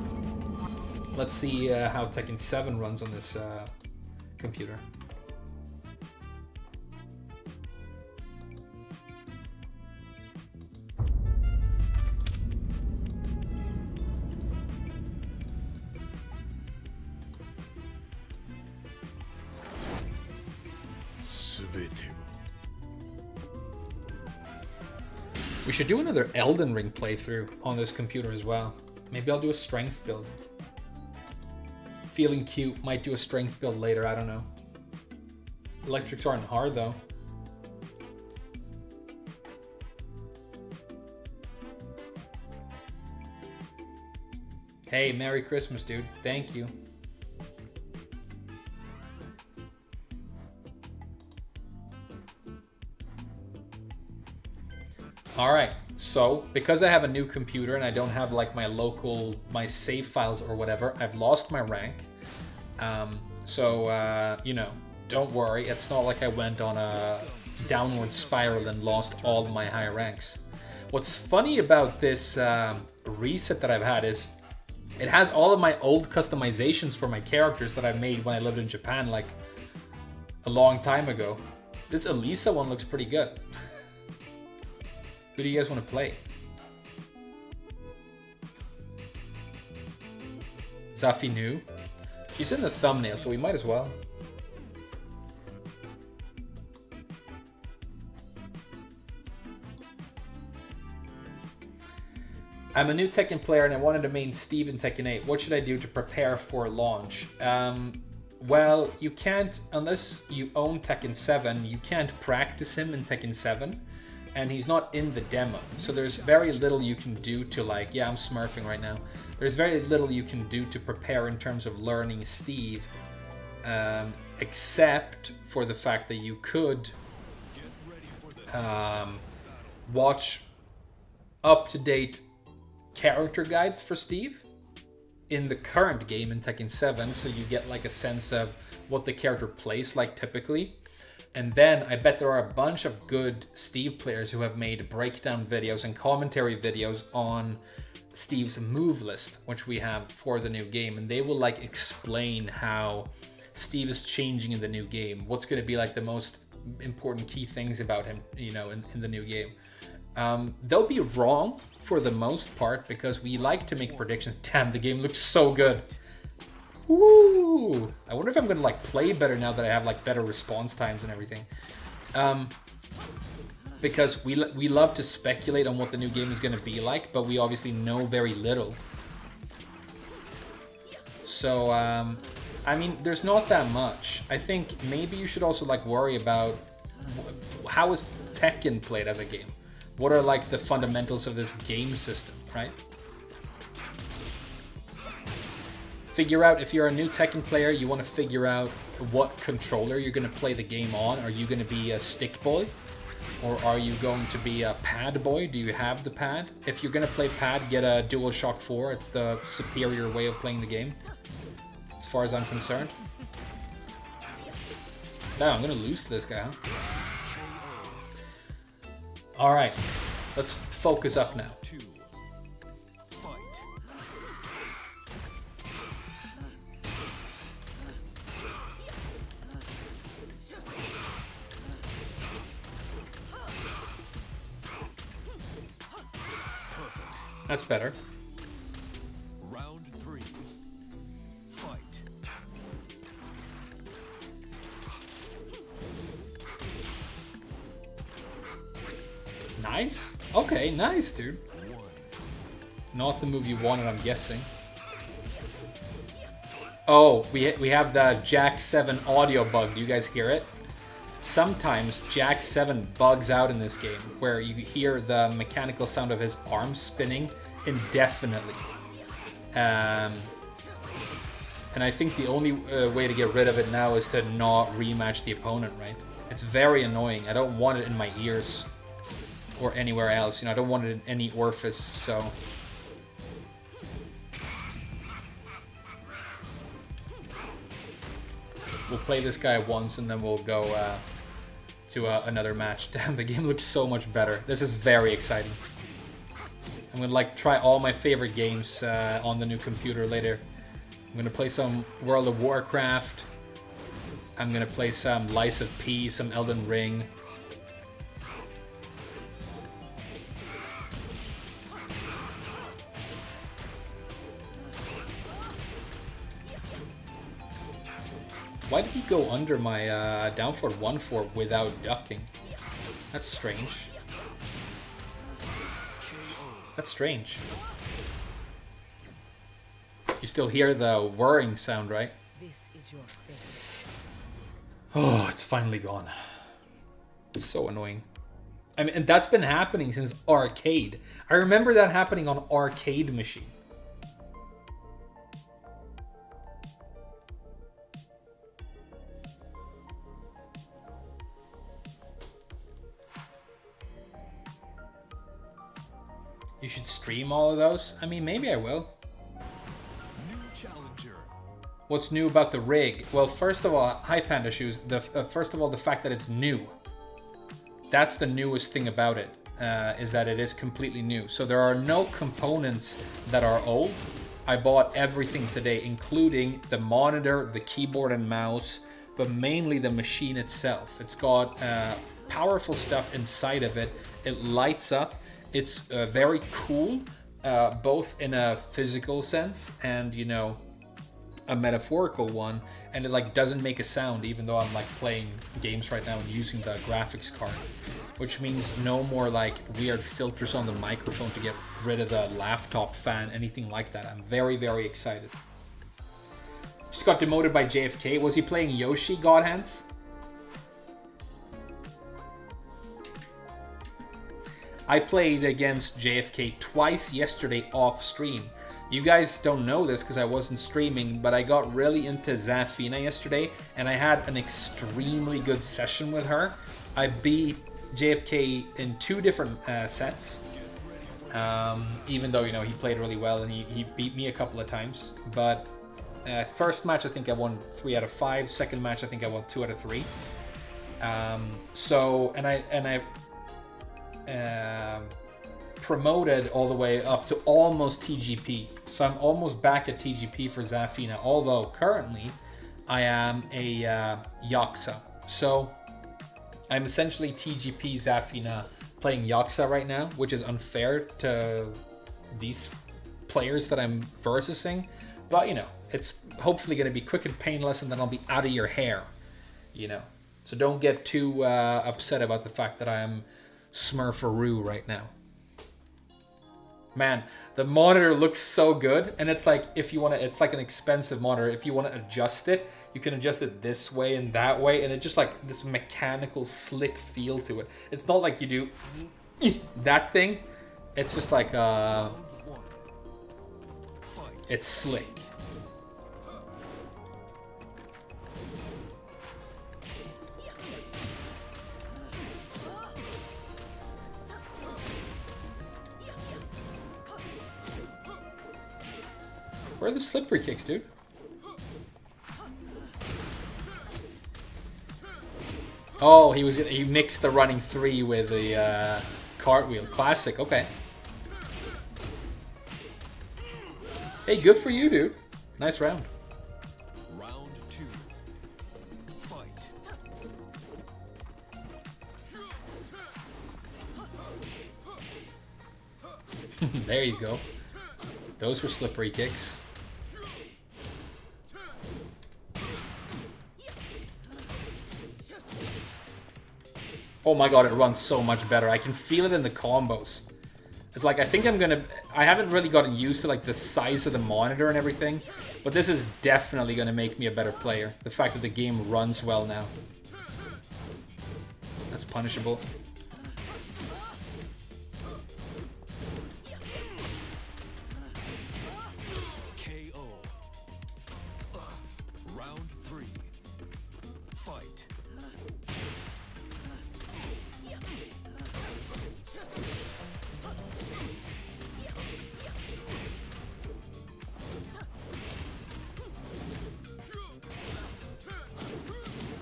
Let's see how Tekken 7 runs on this computer. We should do another Elden Ring playthrough on this computer as well. Maybe I'll do a strength build. Feeling cute, might do a strength build later, I don't know. Electrics aren't hard though. Hey, Merry Christmas, dude. Thank you. All right, so because I have a new computer and I don't have like my save files or whatever, I've lost my rank. Don't worry. It's not like I went on a downward spiral and lost all of my high ranks. What's funny about this reset that I've had is it has all of my old customizations for my characters that I made when I lived in Japan like a long time ago. This Elisa one looks pretty good. Who do you guys want to play? Zafi Nu? She's in the thumbnail, so we might as well. I'm a new Tekken player and I wanted to main Steve in Tekken 8. What should I do to prepare for launch? Well, you can't, unless you own Tekken 7, you can't practice him in Tekken 7. And he's not in the demo. So there's very little you can do to like, yeah, I'm smurfing right now. There's very little you can do to prepare in terms of learning Steve, except for the fact that you could watch up-to-date character guides for Steve in the current game in Tekken 7, so you get like a sense of what the character plays like typically. And then I bet there are a bunch of good Steve players who have made breakdown videos and commentary videos on Steve's move list, which we have for the new game. And they will like explain how Steve is changing in the new game. What's going to be like the most important key things about him, in the new game. They'll be wrong for the most part because we like to make predictions. Damn, the game looks so good. Woo! I wonder if I'm gonna like play better now that I have like better response times and everything. Because we love to speculate on what the new game is gonna be like, but we obviously know very little. So there's not that much. I think maybe you should also like worry about how is Tekken played as a game. What are like the fundamentals of this game system, right? figure out, if you're a new Tekken player, you want to figure out what controller you're going to play the game on. Are you going to be a stick boy? Or are you going to be a pad boy? Do you have the pad? If you're going to play pad, get a DualShock 4. It's the superior way of playing the game, as far as I'm concerned. Now I'm going to lose to this guy, huh? Alright, let's focus up now. That's better. Round 3. Fight. Nice. Okay, nice, dude. Not the move you wanted, I'm guessing. Oh, we have the Jack 7 audio bug. Do you guys hear it? Sometimes Jack 7 bugs out in this game, where you hear the mechanical sound of his arms spinning indefinitely. And I think the only way to get rid of it now is to not rematch the opponent, right? It's very annoying. I don't want it in my ears or anywhere else. You know, I don't want it in any orifice, so... We'll play this guy once and then we'll go to another match. Damn, the game looks so much better. This is very exciting. I'm gonna like try all my favorite games on the new computer later. I'm gonna play some World of Warcraft. I'm gonna play some Lies of P, some Elden Ring. Why did he go under my down forward 1-4 without ducking? That's strange. That's strange. You still hear the whirring sound, right? This is your fate. Oh, it's finally gone. It's so annoying. I mean, and that's been happening since arcade. I remember that happening on arcade machine. You should stream all of those? I mean, maybe I will. New challenger. What's new about the rig? Well, first of all, hi Panda Shoes. First of all, the fact that it's new. That's the newest thing about it, is that it is completely new. So there are no components that are old. I bought everything today, including the monitor, the keyboard and mouse, but mainly the machine itself. It's got powerful stuff inside of it. It lights up. It's very cool, both in a physical sense and, you know, a metaphorical one. And it like doesn't make a sound, even though I'm like playing games right now and using the graphics card, which means no more like weird filters on the microphone to get rid of the laptop fan, anything like that. I'm very, very excited. Just got demoted by JFK. Was he playing Yoshi, Godhands? I played against JFK twice yesterday off stream. You guys don't know this because I wasn't streaming, but I got really into Zafina yesterday and I had an extremely good session with her. I beat JFK in 2 different sets, even though, you know, he played really well and he beat me a couple of times. But first match I think I won 3 out of 5. Second match I think I won 2 out of 3. I promoted all the way up to almost TGP. So I'm almost back at TGP for Zafina, although currently I am a Yakuza. So I'm essentially TGP Zafina playing Yakuza right now, which is unfair to these players that I'm versusing. But, you know, it's hopefully going to be quick and painless and then I'll be out of your hair, you know. So don't get too upset about the fact that I'm Smurfaroo right now. Man, the monitor looks so good, and it's like, if you want to, it's like an expensive monitor. If you want to adjust it, you can adjust it this way and that way, and it just like this mechanical slick feel to it. It's not like you do that thing. It's just like it's slick. Where are the slippery kicks, dude? Oh, he mixed the running 3 with the cartwheel. Classic, okay. Hey, good for you, dude. Nice round. Round 2. Fight. There you go. Those were slippery kicks. Oh my god, it runs so much better. I can feel it in the combos. It's like, I think I haven't really gotten used to like the size of the monitor and everything, but this is definitely gonna make me a better player. The fact that the game runs well now. That's punishable. KO. Round 3. Fight.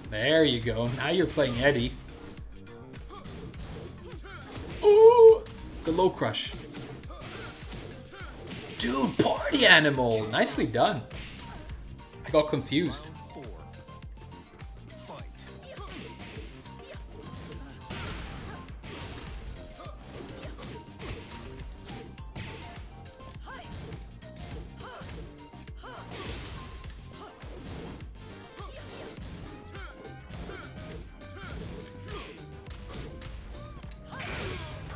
There you go. Now you're playing Eddie. Ooh! The low crush. Dude, party animal! Nicely done. I got confused. 4. Fight.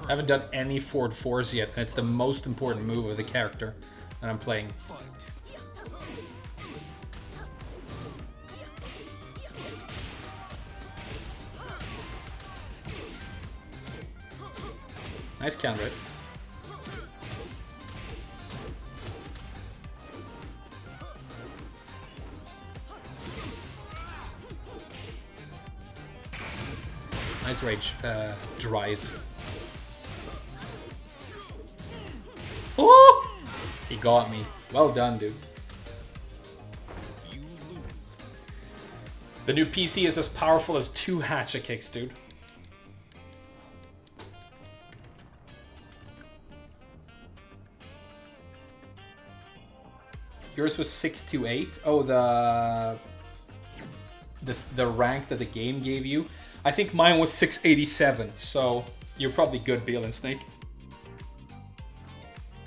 I haven't done any forward 4s yet, and it's the most important move of the character that I'm playing. Fight. Nice counter it. Nice rage drive. Oh! He got me. Well done, dude. You lose. The new PC is as powerful as 2 hatchet kicks, dude. Yours was 628. Oh, the rank that the game gave you. I think mine was 687. So you're probably good, Beal and Snake.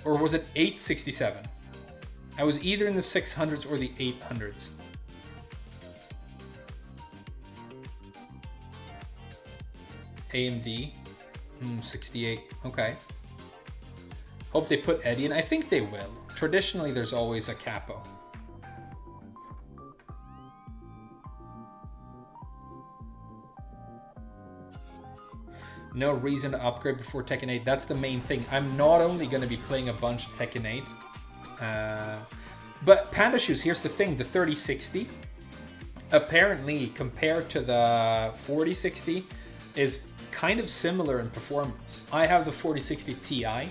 Or was it 867? I was either in the 600s or the 800s. AMD. 68. Okay. Hope they put Eddie in. I think they will. Traditionally, there's always a capo. No reason to upgrade before Tekken 8. That's the main thing. I'm not only going to be playing a bunch of Tekken 8. But Panda Shoes, here's the thing. The 3060, apparently, compared to the 4060, is kind of similar in performance. I have the 4060 Ti.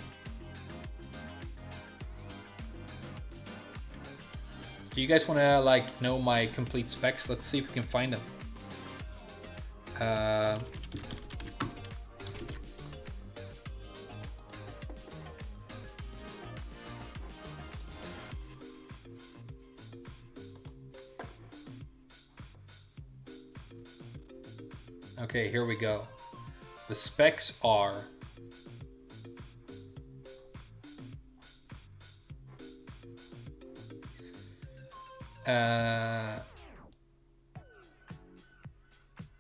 Do you guys want to like know my complete specs? Let's see if we can find them. Okay, here we go. The specs are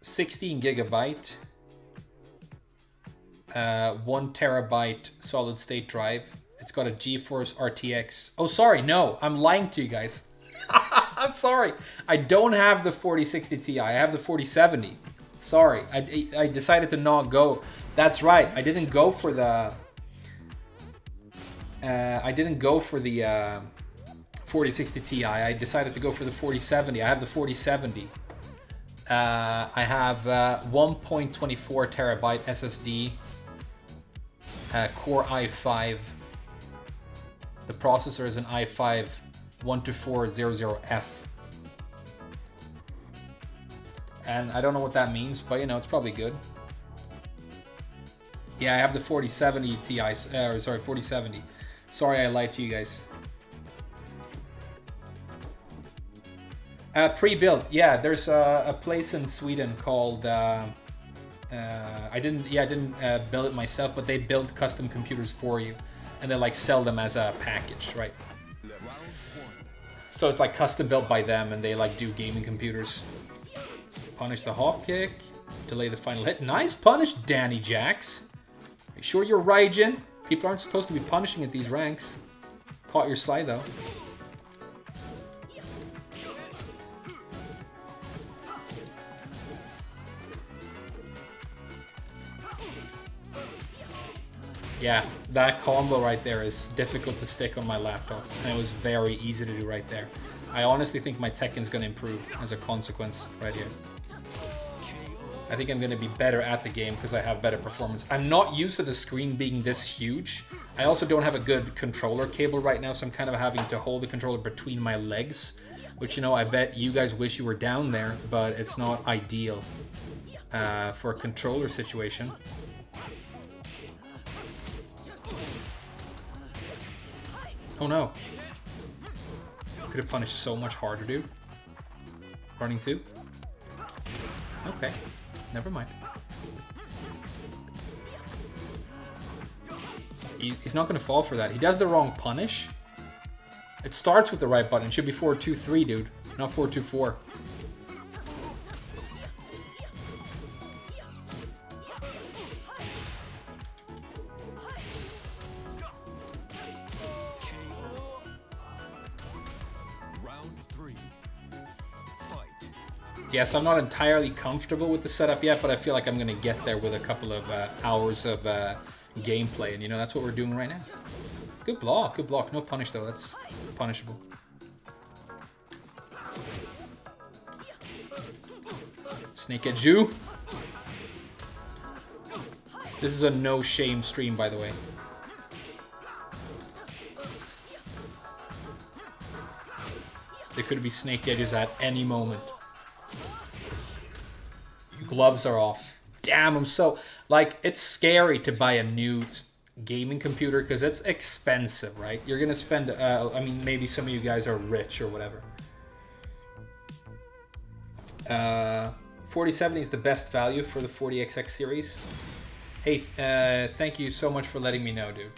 16 gigabyte, 1 terabyte solid state drive. It's got a GeForce RTX. Oh, sorry, no, I'm lying to you guys. I'm sorry. I don't have the 4060 Ti. I have the 4070. Sorry, I decided to not go. That's right. I didn't go for the. I didn't go for the 4060 Ti. I decided to go for the 4070. I have the 4070. I have 1.24 terabyte SSD. Core i5. The processor is an i5 12400F. And I don't know what that means, but you know, it's probably good. Yeah, I have the 4070 Ti, sorry, 4070. Sorry, I lied to you guys. Pre-built, yeah. There's a place in Sweden called. I didn't build it myself, but they build custom computers for you, and they like sell them as a package, right? So it's like custom built by them, and they like do gaming computers. Punish the hop kick, delay the final hit. Nice punish, Danny Jax. Make sure you're Raijin. People aren't supposed to be punishing at these ranks. Caught your slide though. Yeah, that combo right there is difficult to stick on my laptop, and it was very easy to do right there. I honestly think my Tekken's going to improve as a consequence right here. I think I'm going to be better at the game because I have better performance. I'm not used to the screen being this huge. I also don't have a good controller cable right now, so I'm kind of having to hold the controller between my legs, which, you know, I bet you guys wish you were down there, but it's not ideal for a controller situation. Oh no. Could have punished so much harder, dude. Running 2? Okay. Never mind. He's not going to fall for that. He does the wrong punish. It starts with the right button. It should be 4-2-3, dude. Not 4-2-4. Yeah, so I'm not entirely comfortable with the setup yet, but I feel like I'm going to get there with a couple of hours of gameplay, and you know, that's what we're doing right now. Good block, good block. No punish though, that's punishable. Snake Edge you. This is a no shame stream, by the way. There could be snake edges at any moment. Gloves are off. Damn, I'm so... Like, it's scary to buy a new gaming computer because it's expensive, right? You're going to spend... I mean, maybe some of you guys are rich or whatever. 4070 is the best value for the 40XX series. Hey, thank you so much for letting me know, dude.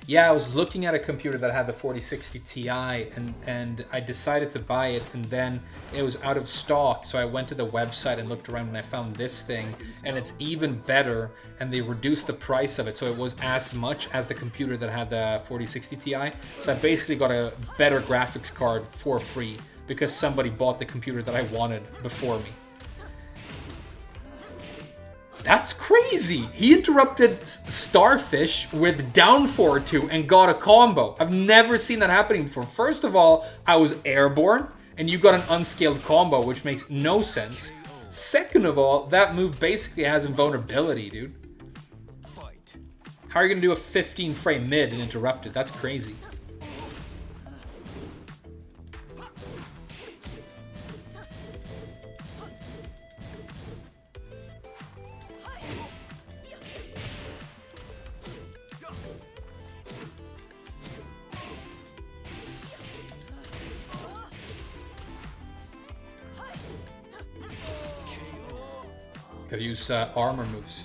Yeah, I was looking at a computer that had the 4060 Ti, and I decided to buy it, and then it was out of stock, so I went to the website and looked around, and I found this thing, and it's even better, and they reduced the price of it, so it was as much as the computer that had the 4060 Ti. So I basically got a better graphics card for free, because somebody bought the computer that I wanted before me. That's crazy! He interrupted Starfish with down 4-2 and got a combo. I've never seen that happening before. First of all, I was airborne, and you got an unscaled combo, which makes no sense. Second of all, that move basically has invulnerability, dude. How are you going to do a 15 frame mid and interrupt it? That's crazy. Could use armor moves.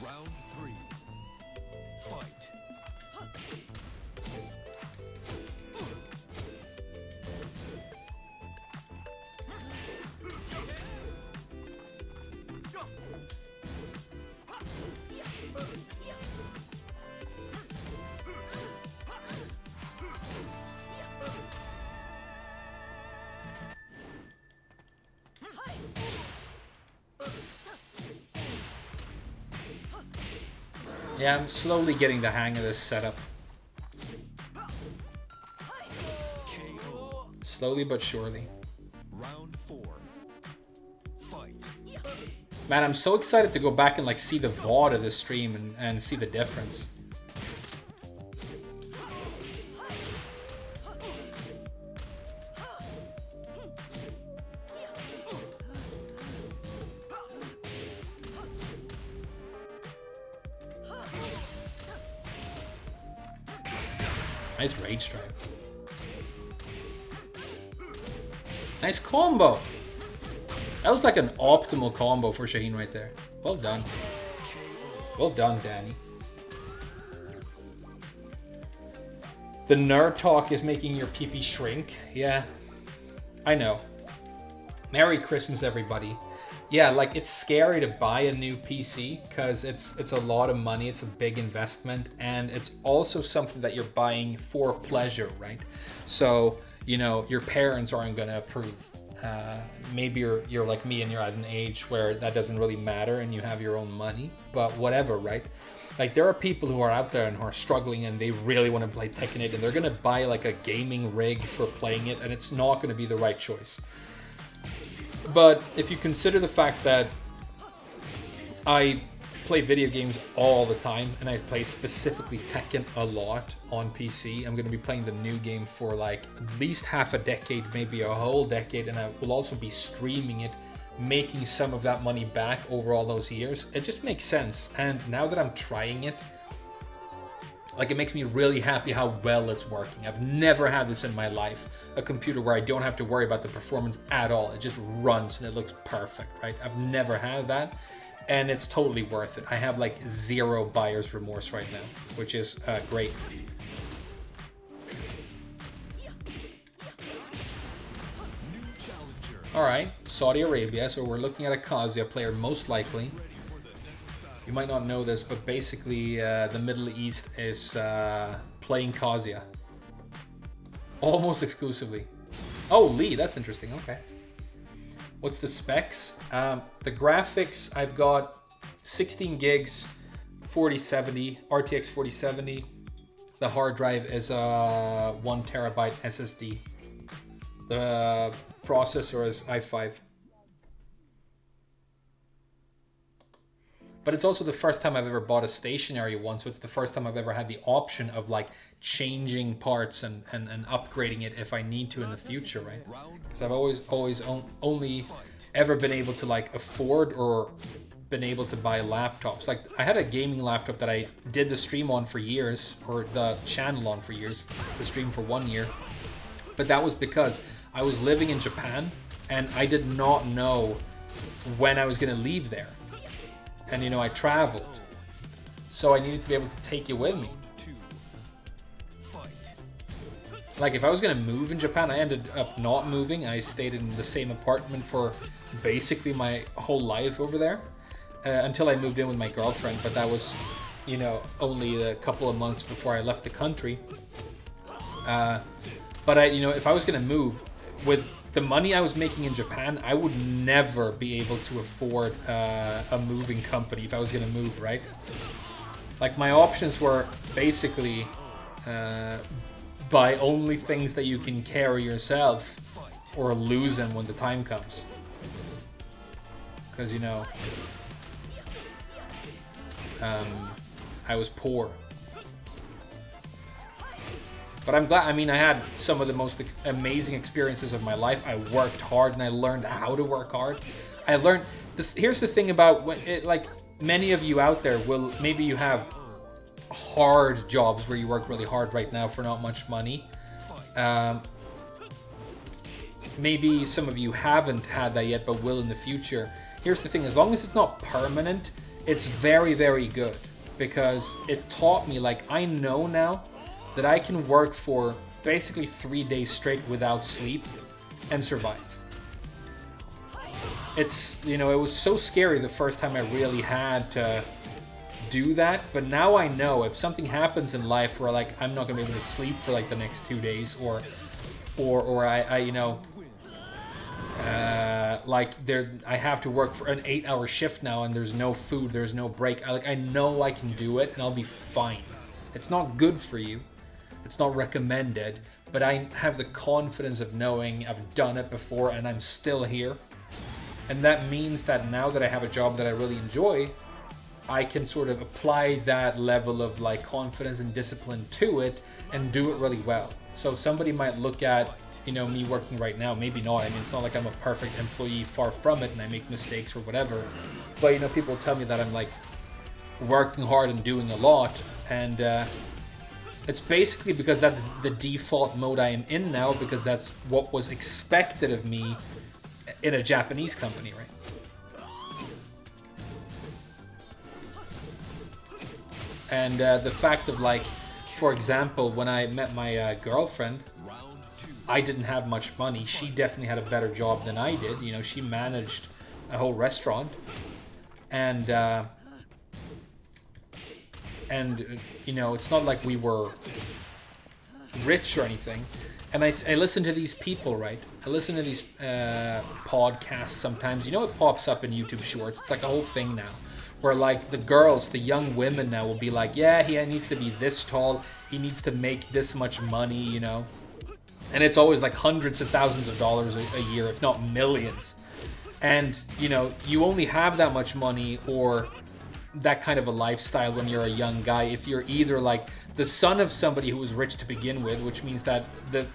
Yeah, I'm slowly getting the hang of this setup. Slowly but surely. Man, I'm so excited to go back and like see the VOD of this stream and see the difference. Nice rage drive. Nice combo. That was like an optimal combo for Shaheen right there. Well done. Well done, Danny. The nerd talk is making your pee-pee shrink. Yeah, I know. Merry Christmas, everybody. Yeah, like, it's scary to buy a new PC because it's a lot of money, it's a big investment, and it's also something that you're buying for pleasure, right? So, you know, your parents aren't going to approve. Maybe you're like me and you're at an age where that doesn't really matter and you have your own money, but whatever, right? Like, there are people who are out there and who are struggling and they really want to play Tekken 8 and they're going to buy like a gaming rig for playing it, and it's not going to be the right choice. But if you consider the fact that I play video games all the time and I play specifically Tekken a lot on PC, I'm going to be playing the new game for like at least half a decade, maybe a whole decade, and I will also be streaming it, making some of that money back over all those years. It just makes sense. And now that I'm trying it, like, it makes me really happy how well it's working. I've never had this in my life, a computer where I don't have to worry about the performance at all. It just runs and it looks perfect, right? I've never had that, and it's totally worth it. I have like zero buyer's remorse right now, which is great. All right, Saudi Arabia. So we're looking at a Kazuya player, most likely. You might not know this, but basically the Middle East is playing Kazuya. Almost exclusively. Oh, Lee, that's interesting. Okay. What's the specs? The graphics, I've got 16 gigs, 4070, RTX 4070. The hard drive is a 1 terabyte SSD. The processor is i5. But it's also the first time I've ever bought a stationary one, so it's the first time I've ever had the option of like changing parts and upgrading it if I need to in the future, right? Because I've always only ever been able to like afford or been able to buy laptops. Like, I had a gaming laptop that I did the stream on for years, or the channel on for years, the stream for 1 year. But that was because I was living in Japan and I did not know when I was going to leave there. And, you know, I traveled, so I needed to be able to take it with me. Like, if I was going to move in Japan, I ended up not moving. I stayed in the same apartment for basically my whole life over there until I moved in with my girlfriend. But that was, you know, only a couple of months before I left the country. But you know, if I was going to move with the money I was making in Japan, I would never be able to afford a moving company if I was going to move, right? Like, my options were basically buy only things that you can carry yourself or lose them when the time comes. Because, you know, I was poor. But I'm glad. I mean, I had some of the most amazing experiences of my life. I worked hard and I learned how to work hard. I learned. Here's the thing about like, many of you out there will, maybe you have hard jobs where you work really hard right now for not much money. Maybe some of you haven't had that yet, but will in the future. Here's the thing: as long as it's not permanent, it's very, very good, because it taught me, like, I know now that I can work for basically 3 days straight without sleep and survive. It's, you know, it was so scary the first time I really had to do that, but now I know if something happens in life where, like, I'm not gonna be able to sleep for like the next 2 days, or I you know, like, I have to work for an 8-hour shift now and there's no food, there's no break. I know I can do it and I'll be fine. It's not good for you. It's not recommended, but I have the confidence of knowing I've done it before and I'm still here. And that means that now that I have a job that I really enjoy, I can sort of apply that level of, like, confidence and discipline to it and do it really well. So somebody might look at, you know, me working right now, maybe not. I mean, it's not like I'm a perfect employee, far from it, and I make mistakes or whatever. But, you know, people tell me that I'm, like, working hard and doing a lot, and It's basically because that's the default mode I am in now, because that's what was expected of me in a Japanese company, right? And the fact of, like, for example, when I met my girlfriend, I didn't have much money. She definitely had a better job than I did. You know, she managed a whole restaurant. And you know, it's not like we were rich or anything. And I listen to these people, right? I listen to these podcasts sometimes. You know, it pops up in YouTube Shorts. It's like a whole thing now. Where, like, the girls, the young women now will be like, yeah, he needs to be this tall. He needs to make this much money, you know. And it's always like hundreds of thousands of dollars a year, if not millions. And, you know, you only have that much money or that kind of a lifestyle when you're a young guy if you're either like the son of somebody who was rich to begin with, which means that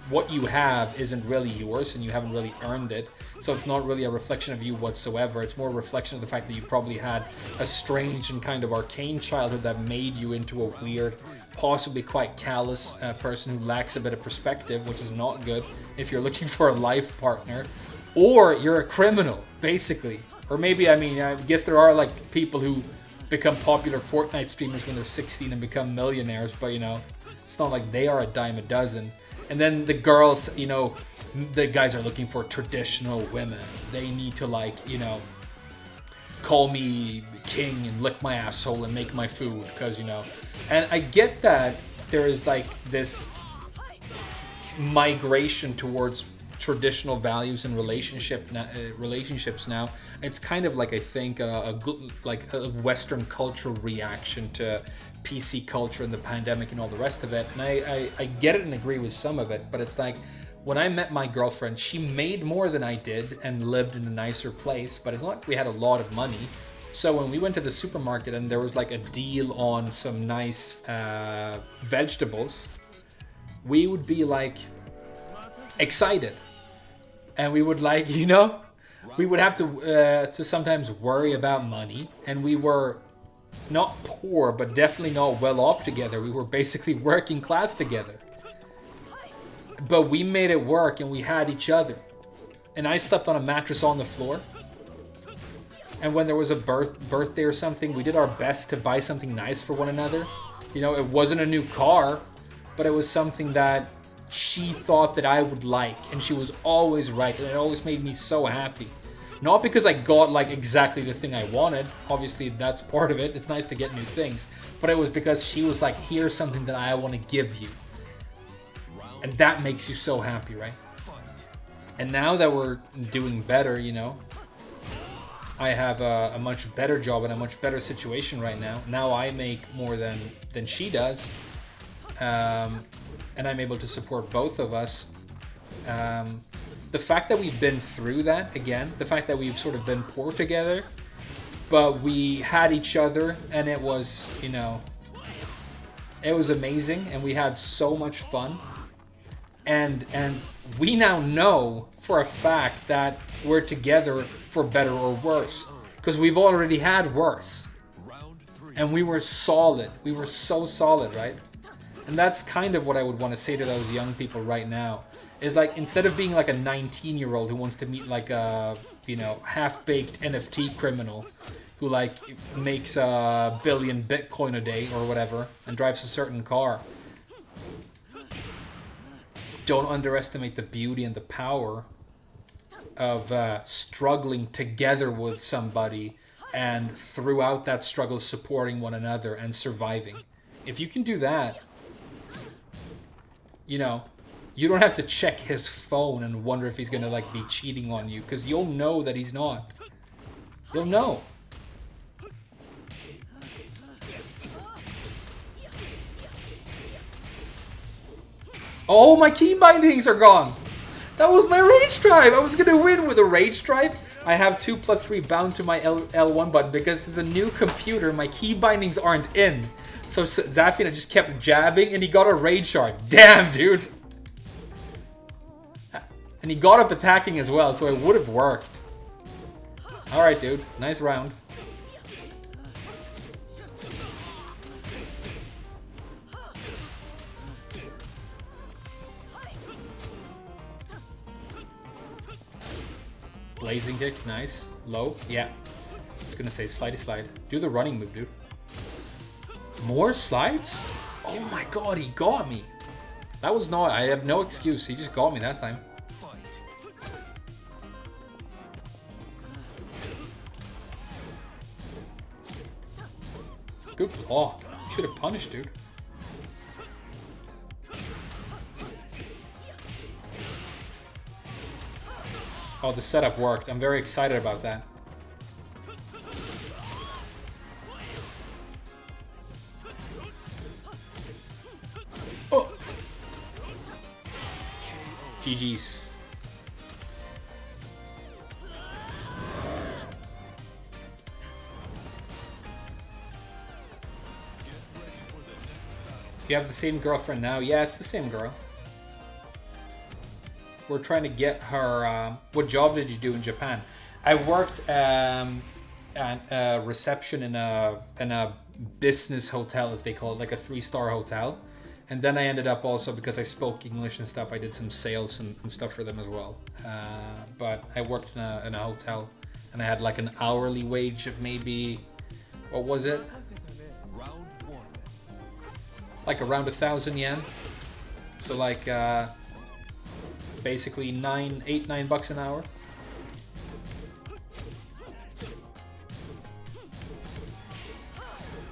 what you have isn't really yours and you haven't really earned it. So it's not really a reflection of you whatsoever. It's more a reflection of the fact that you probably had a strange and kind of arcane childhood that made you into a weird, possibly quite callous person who lacks a bit of perspective, which is not good if you're looking for a life partner. Or you're a criminal, basically. Or maybe, I mean, I guess there are, like, people who become popular Fortnite streamers when they're 16 and become millionaires, but, you know, it's not like they are a dime a dozen. And then the girls, you know, the guys are looking for traditional women. They need to, like, you know, call me king and lick my asshole and make my food, because, you know. And I get that there is, like, this migration towards traditional values and relationships now. It's kind of like, I think, a Western cultural reaction to PC culture and the pandemic and all the rest of it. And I get it and agree with some of it, but it's like, when I met my girlfriend, she made more than I did and lived in a nicer place, but it's not like we had a lot of money. So when we went to the supermarket and there was like a deal on some nice vegetables, we would be like excited. And we would, like, you know, we would have to sometimes worry about money. And we were not poor, but definitely not well off together. We were basically working class together. But we made it work and we had each other. And I slept on a mattress on the floor. And when there was a birthday or something, we did our best to buy something nice for one another. You know, it wasn't a new car, but it was something that she thought that I would like, and she was always right, and it always made me so happy. Not because I got, like, exactly the thing I wanted. Obviously, that's part of it. It's nice to get new things. But it was because she was like, here's something that I want to give you. And that makes you so happy, right? And now that we're doing better, you know, I have a much better job and a much better situation right now. Now I make more than she does. And I'm able to support both of us. The fact that we've been through that, again, the fact that we've sort of been poor together, but we had each other, and it was, you know, it was amazing, and we had so much fun. And we now know for a fact that we're together for better or worse, because we've already had worse. And we were solid. We were so solid, right? And that's kind of what I would want to say to those young people right now. Is like, instead of being like a 19-year-old who wants to meet like a, you know, half-baked NFT criminal who like makes a billion Bitcoin a day or whatever and drives a certain car, don't underestimate the beauty and the power of struggling together with somebody and throughout that struggle supporting one another and surviving. If you can do that, you know, you don't have to check his phone and wonder if he's gonna like be cheating on you, because you'll know that he's not. You'll know. Oh, my key bindings are gone. That was my rage drive. I was gonna win with a rage drive. I have 2+3 bound to my L1 button because it's a new computer. My key bindings aren't in. So Zafina just kept jabbing and he got a rage shard. Damn, dude. And he got up attacking as well, so it would have worked. Alright, dude. Nice round. Blazing kick, nice. Low, yeah. I was gonna say slidey slide. Do the running move, dude. More slides? Oh my god, he got me. That was not, I have no excuse. He just got me that time. Good block. Should have punished, dude. Oh, the setup worked. I'm very excited about that. Oh! GG's. You have the same girlfriend now? Yeah, it's the same girl. We're trying to get her... what job did you do in Japan? I worked at reception in a business hotel, as they call it, like a 3-star hotel. And then I ended up also, because I spoke English and stuff, I did some sales and stuff for them as well. But I worked in a hotel, and I had like an hourly wage of maybe... what was it? Like around 1,000 yen. So like basically $9 bucks an hour.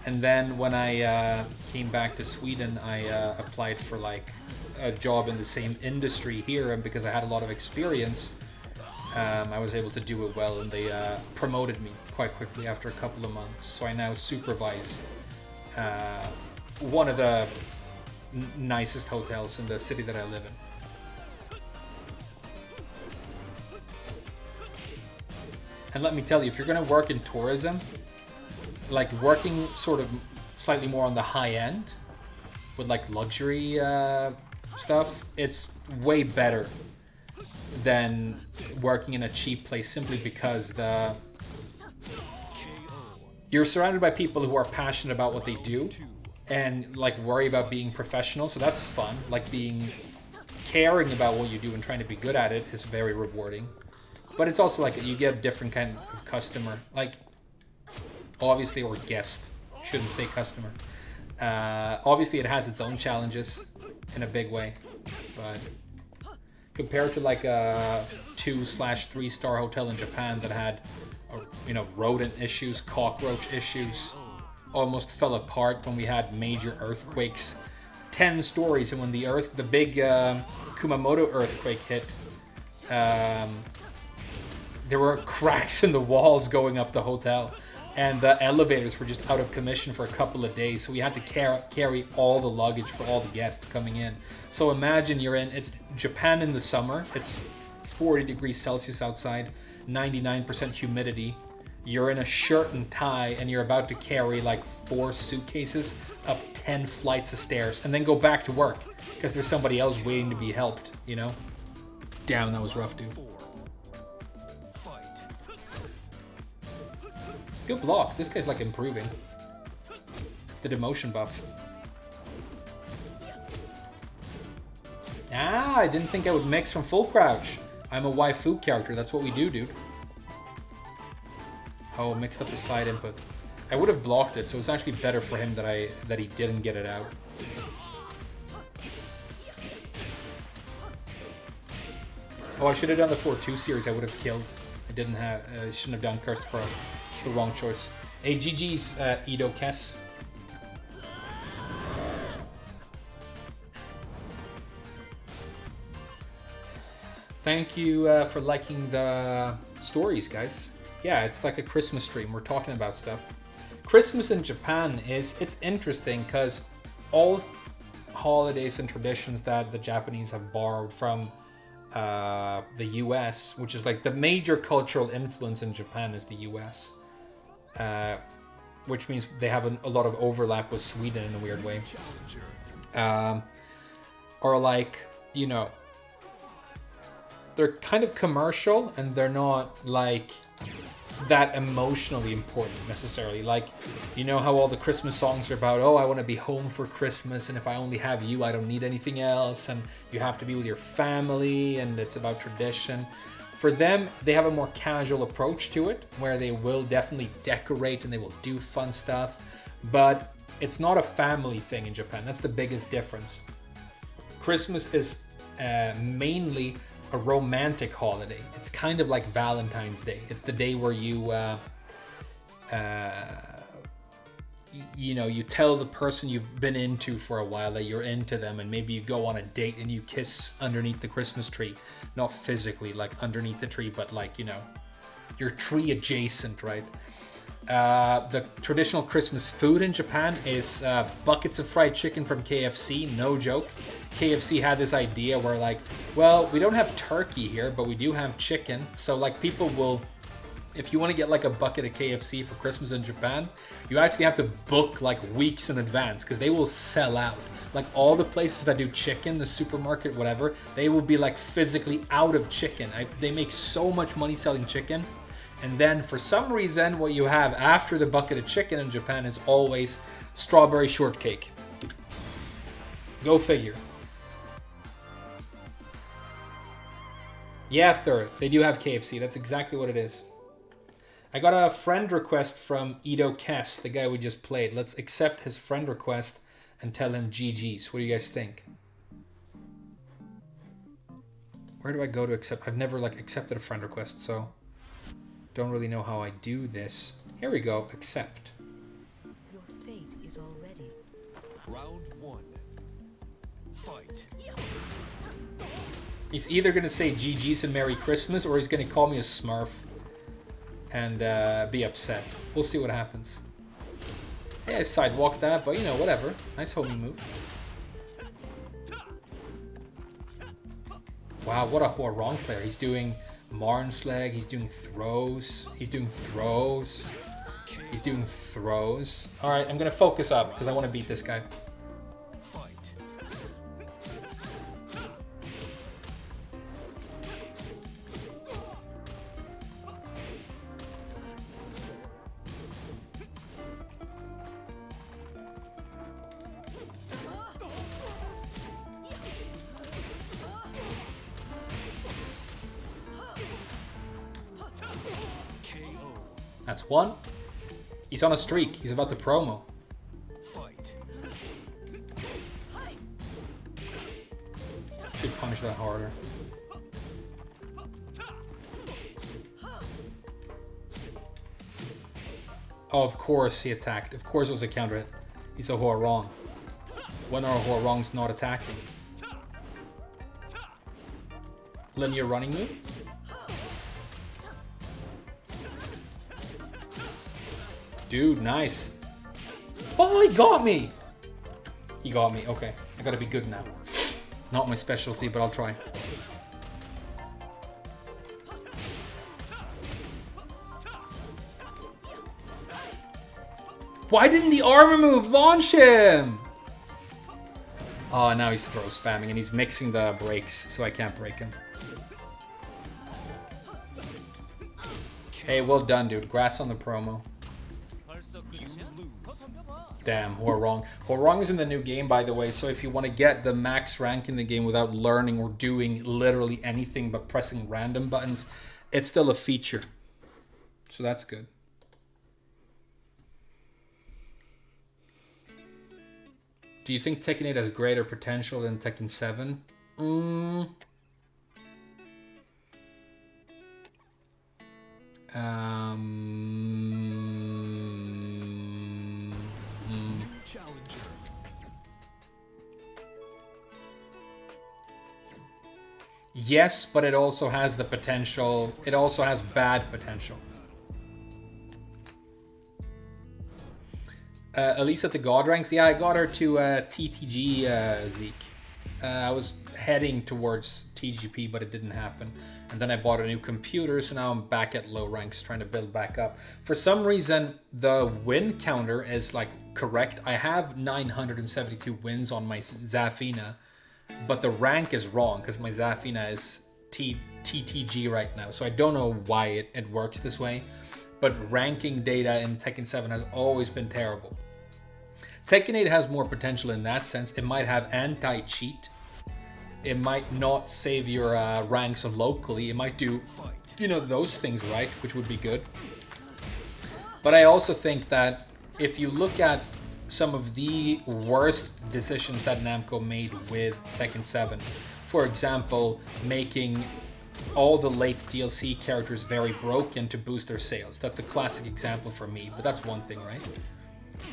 And then when I came back to Sweden, I applied for like a job in the same industry here, and because I had a lot of experience, I was able to do it well, and they promoted me quite quickly after a couple of months. So I now supervise one of the nicest hotels in the city that I live in. And let me tell you, if you're going to work in tourism, like working sort of slightly more on the high end with like luxury stuff, it's way better than working in a cheap place, simply because you're surrounded by people who are passionate about what they do and like worry about being professional. So that's fun. Like caring about what you do and trying to be good at it is very rewarding. But it's also like you get a different kind of customer, like obviously, or guest, shouldn't say customer. Obviously it has its own challenges in a big way, but compared to like a 2/3-star hotel in Japan that had, rodent issues, cockroach issues, almost fell apart when we had major earthquakes, 10 stories, and when the big Kumamoto earthquake hit, there were cracks in the walls going up the hotel, and the elevators were just out of commission for a couple of days, so we had to carry all the luggage for all the guests coming in. So imagine it's Japan in the summer, it's 40 degrees Celsius outside, 99% humidity, you're in a shirt and tie, and you're about to carry like 4 suitcases up 10 flights of stairs, and then go back to work, because there's somebody else waiting to be helped, Damn, that was rough, dude. Good block. This guy's like improving. It's the demotion buff. Ah, I didn't think I would mix from full crouch. I'm a waifu character. That's what we do, dude. Oh, mixed up the slide input. I would have blocked it, so it's actually better for him that he didn't get it out. Oh, I should have done the 4-2 series. I would have killed. I shouldn't have done Cursed Crow. The wrong choice. Hey, GG's Edo Kess. Thank you for liking the stories, guys. Yeah, it's like a Christmas stream. We're talking about stuff. Christmas in Japan it's interesting because all holidays and traditions that the Japanese have borrowed from the US, which is like the major cultural influence in Japan is the US. Which means they have a lot of overlap with Sweden in a weird way. Or like, they're kind of commercial, and they're not like that emotionally important necessarily. Like, how all the Christmas songs are about, oh, I want to be home for Christmas, and if I only have you, I don't need anything else, and you have to be with your family, and it's about tradition. For them, they have a more casual approach to it, where they will definitely decorate and they will do fun stuff, but it's not a family thing in Japan. That's the biggest difference. Christmas is mainly a romantic holiday. It's kind of like Valentine's Day. It's the day where you you tell the person you've been into for a while that you're into them, and maybe you go on a date and you kiss underneath the Christmas tree. Not physically like underneath the tree, but like, you're tree adjacent, right? The traditional Christmas food in Japan is buckets of fried chicken from KFC, no joke. KFC had this idea where like, well, we don't have turkey here, but we do have chicken. So like people will, if you want to get like a bucket of KFC for Christmas in Japan, you actually have to book like weeks in advance because they will sell out. Like all the places that do chicken, the supermarket, whatever, they will be like physically out of chicken. They make so much money selling chicken. And then for some reason, what you have after the bucket of chicken in Japan is always strawberry shortcake. Go figure. Yeah, third. They do have KFC. That's exactly what it is. I got a friend request from Ido Kess, the guy we just played. Let's accept his friend request and tell him GG's. What do you guys think? Where do I go to accept? I've never like accepted a friend request, so don't really know how I do this. Here we go, accept. Your fate is already. Round 1. Fight. He's either going to say GG's and Merry Christmas, or he's going to call me a Smurf and be upset. We'll see what happens. Yeah, I sidewalked that, but whatever. Nice homie move. Wow, what a wrong player. He's doing Marnslag, he's doing throws. He's doing throws. He's doing throws. Alright, I'm going to focus up because I want to beat this guy. That's one. He's on a streak. He's about to promo. Should punish that harder. Oh, of course he attacked. Of course it was a counter hit. He's a Huarong. When are Huarongs not attacking? Linear running move? Dude, nice. Oh, he got me! He got me, okay. I gotta be good now. Not my specialty, but I'll try. Why didn't the armor move launch him? Oh, now he's throw spamming and he's mixing the breaks, so I can't break him. Hey, well done, dude. Grats on the promo. Damn, Huarong. Huarong is in the new game, by the way, so if you want to get the max rank in the game without learning or doing literally anything but pressing random buttons, it's still a feature. So that's good. Do you think Tekken 8 has greater potential than Tekken 7? Yes, but it also has the potential. It also has bad potential. Elise at the God ranks. Yeah, I got her to TTG, Zeke. I was heading towards TGP, but it didn't happen. And then I bought a new computer, so now I'm back at low ranks trying to build back up. For some reason, the win counter is like correct. I have 972 wins on my Zafina, but the rank is wrong because my Zafina is TTG right now. So I don't know why it works this way, but ranking data in Tekken 7 has always been terrible. Tekken 8 has more potential in that sense. It might have anti-cheat, It might not save your ranks locally. It might do, you know, those things right, which would be good. But I also think that if you look at some of the worst decisions that Namco made with Tekken 7, for example, making all the late DLC characters very broken to boost their sales. That's the classic example for me, but that's one thing, right?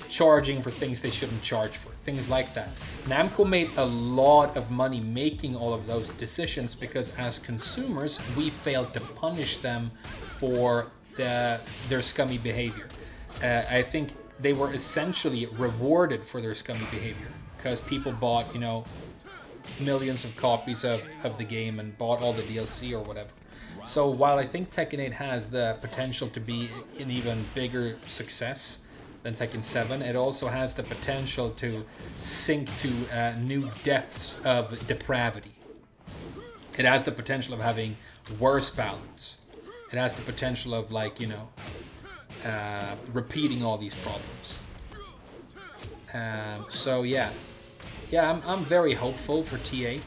Charging for things they shouldn't charge for, things like that. Namco made a lot of money making all of those decisions because as consumers, we failed to punish them for their scummy behavior. I think they were essentially rewarded for their scummy behavior because people bought, you know, millions of copies of the game and bought all the DLC or whatever. So while I think Tekken 8 has the potential to be an even bigger success than Tekken 7, it also has the potential to sink to new depths of depravity. It has the potential of having worse balance. It has the potential of, like, you know, repeating all these problems. So yeah, I'm very hopeful for T8,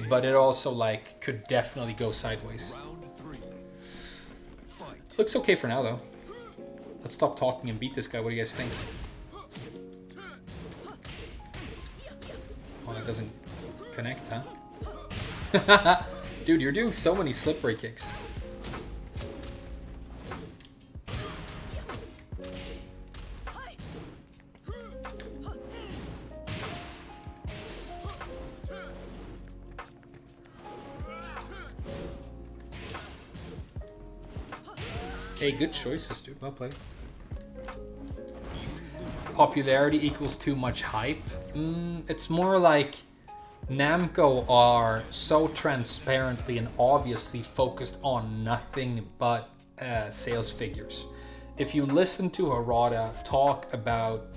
but it also like could definitely go sideways. Looks okay for now though. Let's stop talking and beat this guy. What do you guys think? Oh, that doesn't connect, huh? Dude, you're doing so many slippery kicks. Okay, good choices, dude. Well played. Popularity equals too much hype. It's more like Namco are so transparently and obviously focused on nothing but sales figures. If you listen to Harada talk about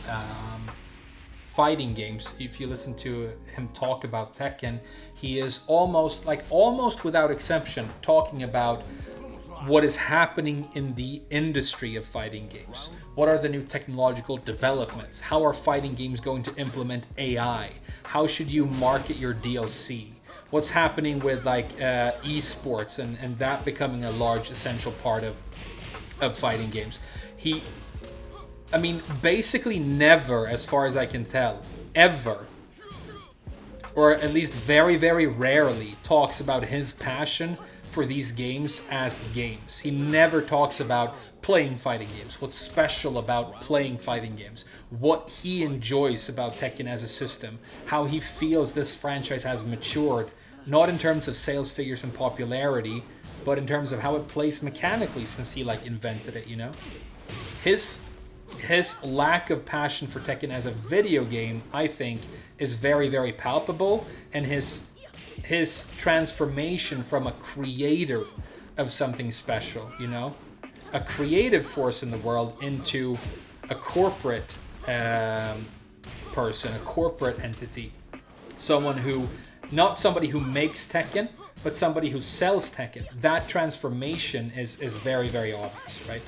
fighting games, if you listen to him talk about Tekken, he is almost without exception talking about what is happening in the industry of fighting games. What are the new technological developments? How are fighting games going to implement AI? How should you market your DLC? What's happening with like esports and that becoming a large essential part of fighting games? I mean, basically never, as far as I can tell, ever, or at least very, very rarely, talks about his passion for these games as games. He never talks about playing fighting games, what's special about playing fighting games, what he enjoys about Tekken as a system, how he feels this franchise has matured, not in terms of sales figures and popularity, but in terms of how it plays mechanically since he like invented it, you know? His lack of passion for Tekken as a video game, I think, is very, very palpable, and his transformation from a creator of something special, you know, a creative force in the world, into a corporate person, a corporate entity, someone who, not somebody who makes Tekken, but somebody who sells Tekken. That transformation is very, very obvious, right?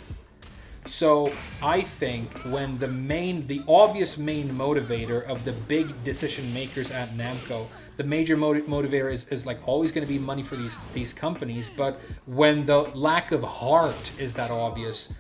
So I think when the obvious main motivator of the big decision makers at Namco, the major motivator is like always going to be money for these companies, but when the lack of heart is that obvious,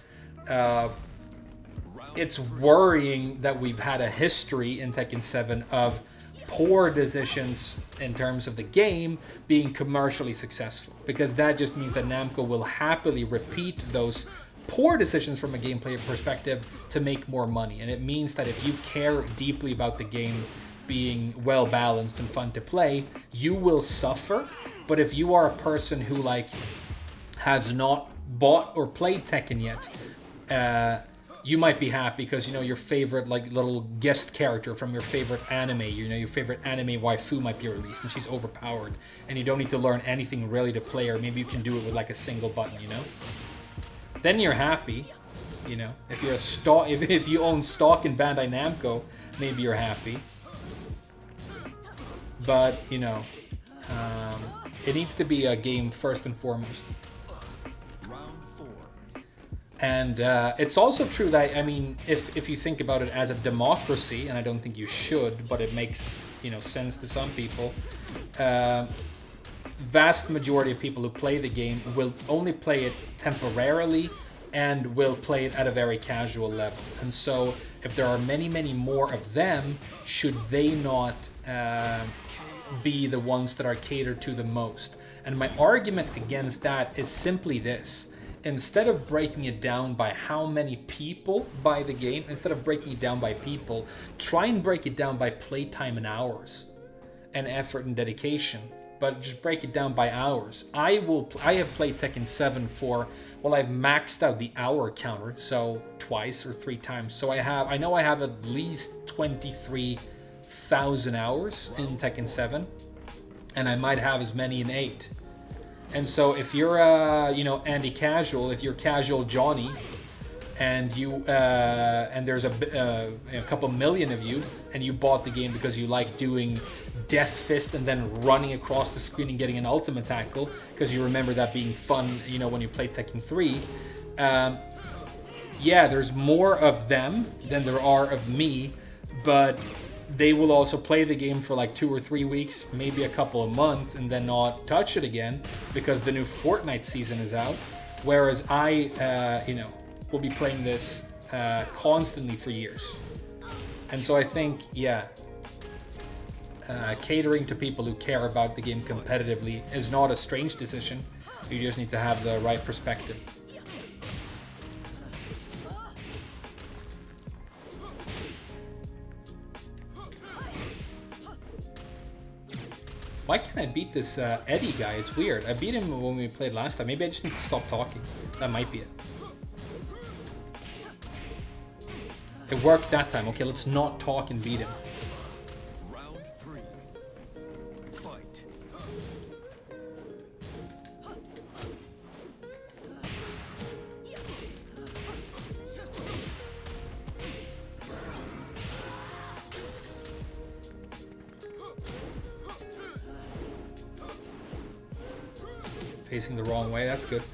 it's worrying that we've had a history in Tekken 7 of poor decisions in terms of the game being commercially successful, because that just means that Namco will happily repeat those poor decisions from a gameplay perspective to make more money. And it means that if you care deeply about the game being well balanced and fun to play, you will suffer. But if you are a person who like has not bought or played Tekken yet, you might be happy because, you know, your favorite like little guest character from your favorite anime, you know, your favorite anime waifu might be released and she's overpowered and you don't need to learn anything really to play her. Maybe you can do it with like a single button, you know? Then you're happy, you know. If you're if you own stock in Bandai Namco, maybe you're happy. But you know, it needs to be a game first and foremost. And it's also true that, I mean, if you think about it as a democracy, and I don't think you should, but it makes sense to some people. Vast majority of people who play the game will only play it temporarily and will play it at a very casual level. And so if there are many, many more of them, should they not be the ones that are catered to the most? And my argument against that is simply this. Instead of breaking it down by how many people buy the game, instead of breaking it down by people, try and break it down by playtime and hours and effort and dedication. But just break it down by hours. I have played Tekken 7 for, well, I've maxed out the hour counter, so twice or 3 times. So I know I have at least 23,000 hours in Tekken 7, and I might have as many in 8. And so if you're Andy Casual, if you're Casual Johnny, and there's a couple million of you, and you bought the game because you like doing Death Fist and then running across the screen and getting an ultimate tackle because you remember that being fun, when you played Tekken 3. There's more of them than there are of me, but they will also play the game for like 2 or 3 weeks, maybe a couple of months, and then not touch it again because the new Fortnite season is out. Whereas I, will be playing this constantly for years. And so I think, catering to people who care about the game competitively is not a strange decision. You just need to have the right perspective. Why can't I beat this Eddie guy? It's weird. I beat him when we played last time. Maybe I just need to stop talking. That might be it. It worked that time. Okay, let's not talk and beat him. Round 3. Fight. Facing the wrong way, that's good.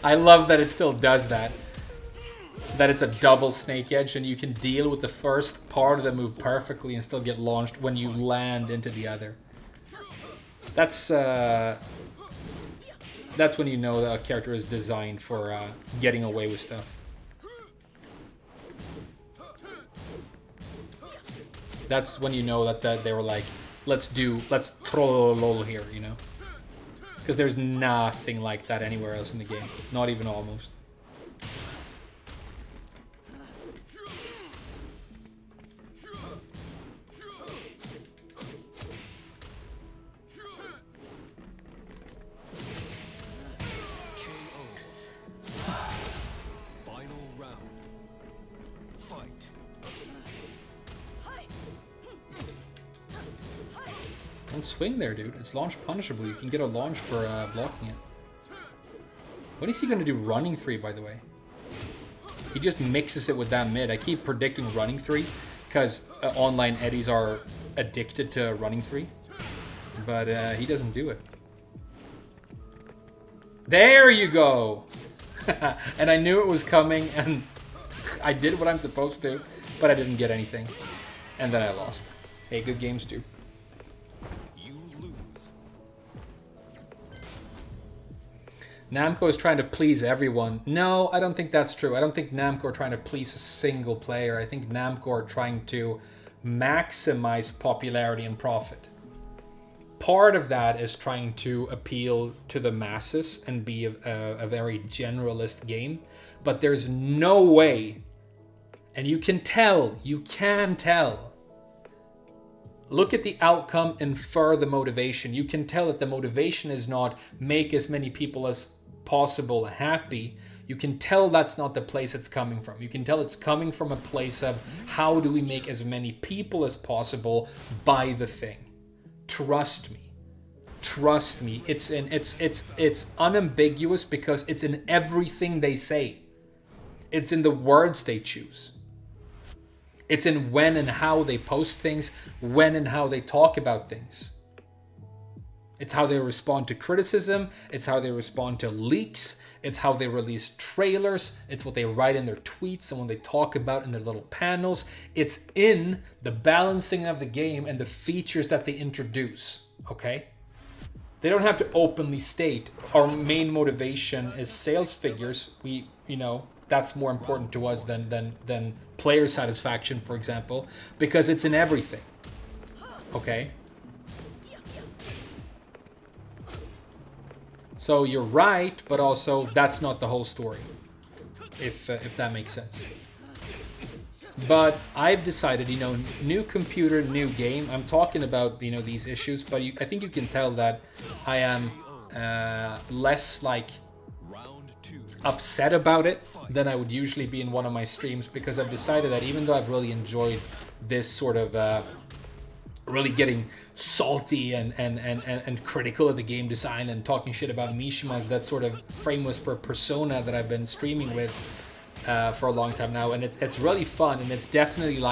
I love that it still does that. That it's a double snake edge and you can deal with the first part of the move perfectly and still get launched when you land into the other. That's when you know that a character is designed for getting away with stuff. That's when you know that they were like, let's troll here, Because there's nothing like that anywhere else in the game. Not even almost. Final round. Fight. Don't swing there, dude. It's launch punishable. You can get a launch for blocking it. What is he going to do running 3, by the way? He just mixes it with that mid. I keep predicting running 3 because online Eddies are addicted to running 3. But he doesn't do it. There you go! And I knew it was coming and I did what I'm supposed to, but I didn't get anything. And then I lost. Hey, good games too. Namco is trying to please everyone. No, I don't think that's true. I don't think Namco are trying to please a single player. I think Namco are trying to maximize popularity and profit. Part of that is trying to appeal to the masses and be a very generalist game. But there's no way, and you can tell, look at the outcome, infer the motivation. You can tell that the motivation is not make as many people as possible happy. You can tell that's not the place it's coming from. You can tell it's coming from a place of how do we make as many people as possible buy the thing. Trust me. Trust me. It's unambiguous because it's in everything they say. It's in the words they choose. It's in when and how they post things, when and how they talk about things. It's how they respond to criticism. It's how they respond to leaks. It's how they release trailers. It's what they write in their tweets and when they talk about in their little panels. It's in the balancing of the game and the features that they introduce, okay? They don't have to openly state our main motivation is sales figures. That's more important to us than player satisfaction, for example, because it's in everything, okay? So you're right, but also that's not the whole story, if that makes sense. But I've decided, new computer, new game. I'm talking about, these issues, but I think you can tell that I am less upset about it than I would usually be in one of my streams, because I've decided that even though I've really enjoyed this sort of really getting salty and critical of the game design and talking shit about Mishima's, that sort of frameless persona that I've been streaming with for a long time now, and it's really fun, and it's definitely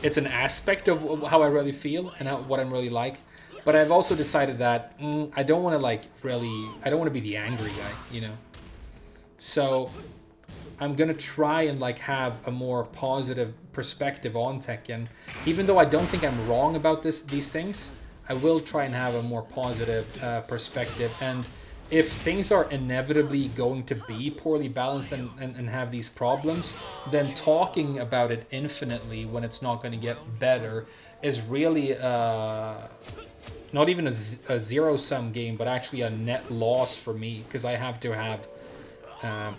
it's an aspect of how I really feel and what I'm really like. But I've also decided that I don't want to I don't want to be the angry guy, So I'm gonna try and have a more positive perspective on Tekken. Even though I don't think I'm wrong about these things, I will try and have a more positive perspective. And if things are inevitably going to be poorly balanced and have these problems, then talking about it infinitely when it's not going to get better is really not even a zero-sum game, but actually a net loss for me, because I have to have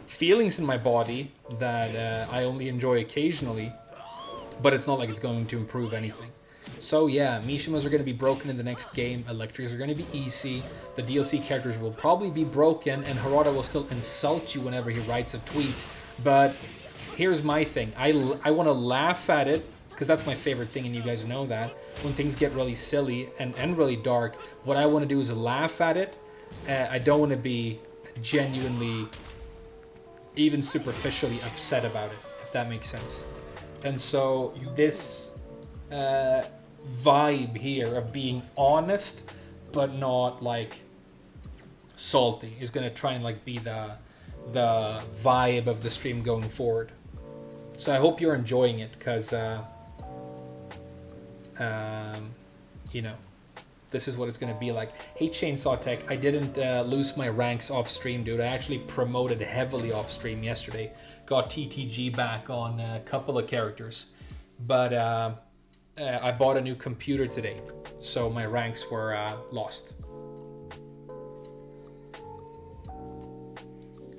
feelings in my body that I only enjoy occasionally, but it's not like it's going to improve anything. So yeah, Mishimas are going to be broken in the next game, Electrics are going to be easy, the DLC characters will probably be broken, and Harada will still insult you whenever he writes a tweet. But here's my thing, I want to laugh at it, because that's my favorite thing, and you guys know that. When things get really silly and really dark, what I want to do is laugh at it. I don't want to be genuinely, even superficially upset about it, if that makes sense. And so this vibe here of being honest but not salty is going to try and be the vibe of the stream going forward. So I hope you're enjoying it, because this is what it's going to be like. Hey Chainsaw Tech, I didn't lose my ranks off stream, dude. I actually promoted heavily off stream yesterday. Got TTG back on a couple of characters. But I bought a new computer today, so my ranks were lost.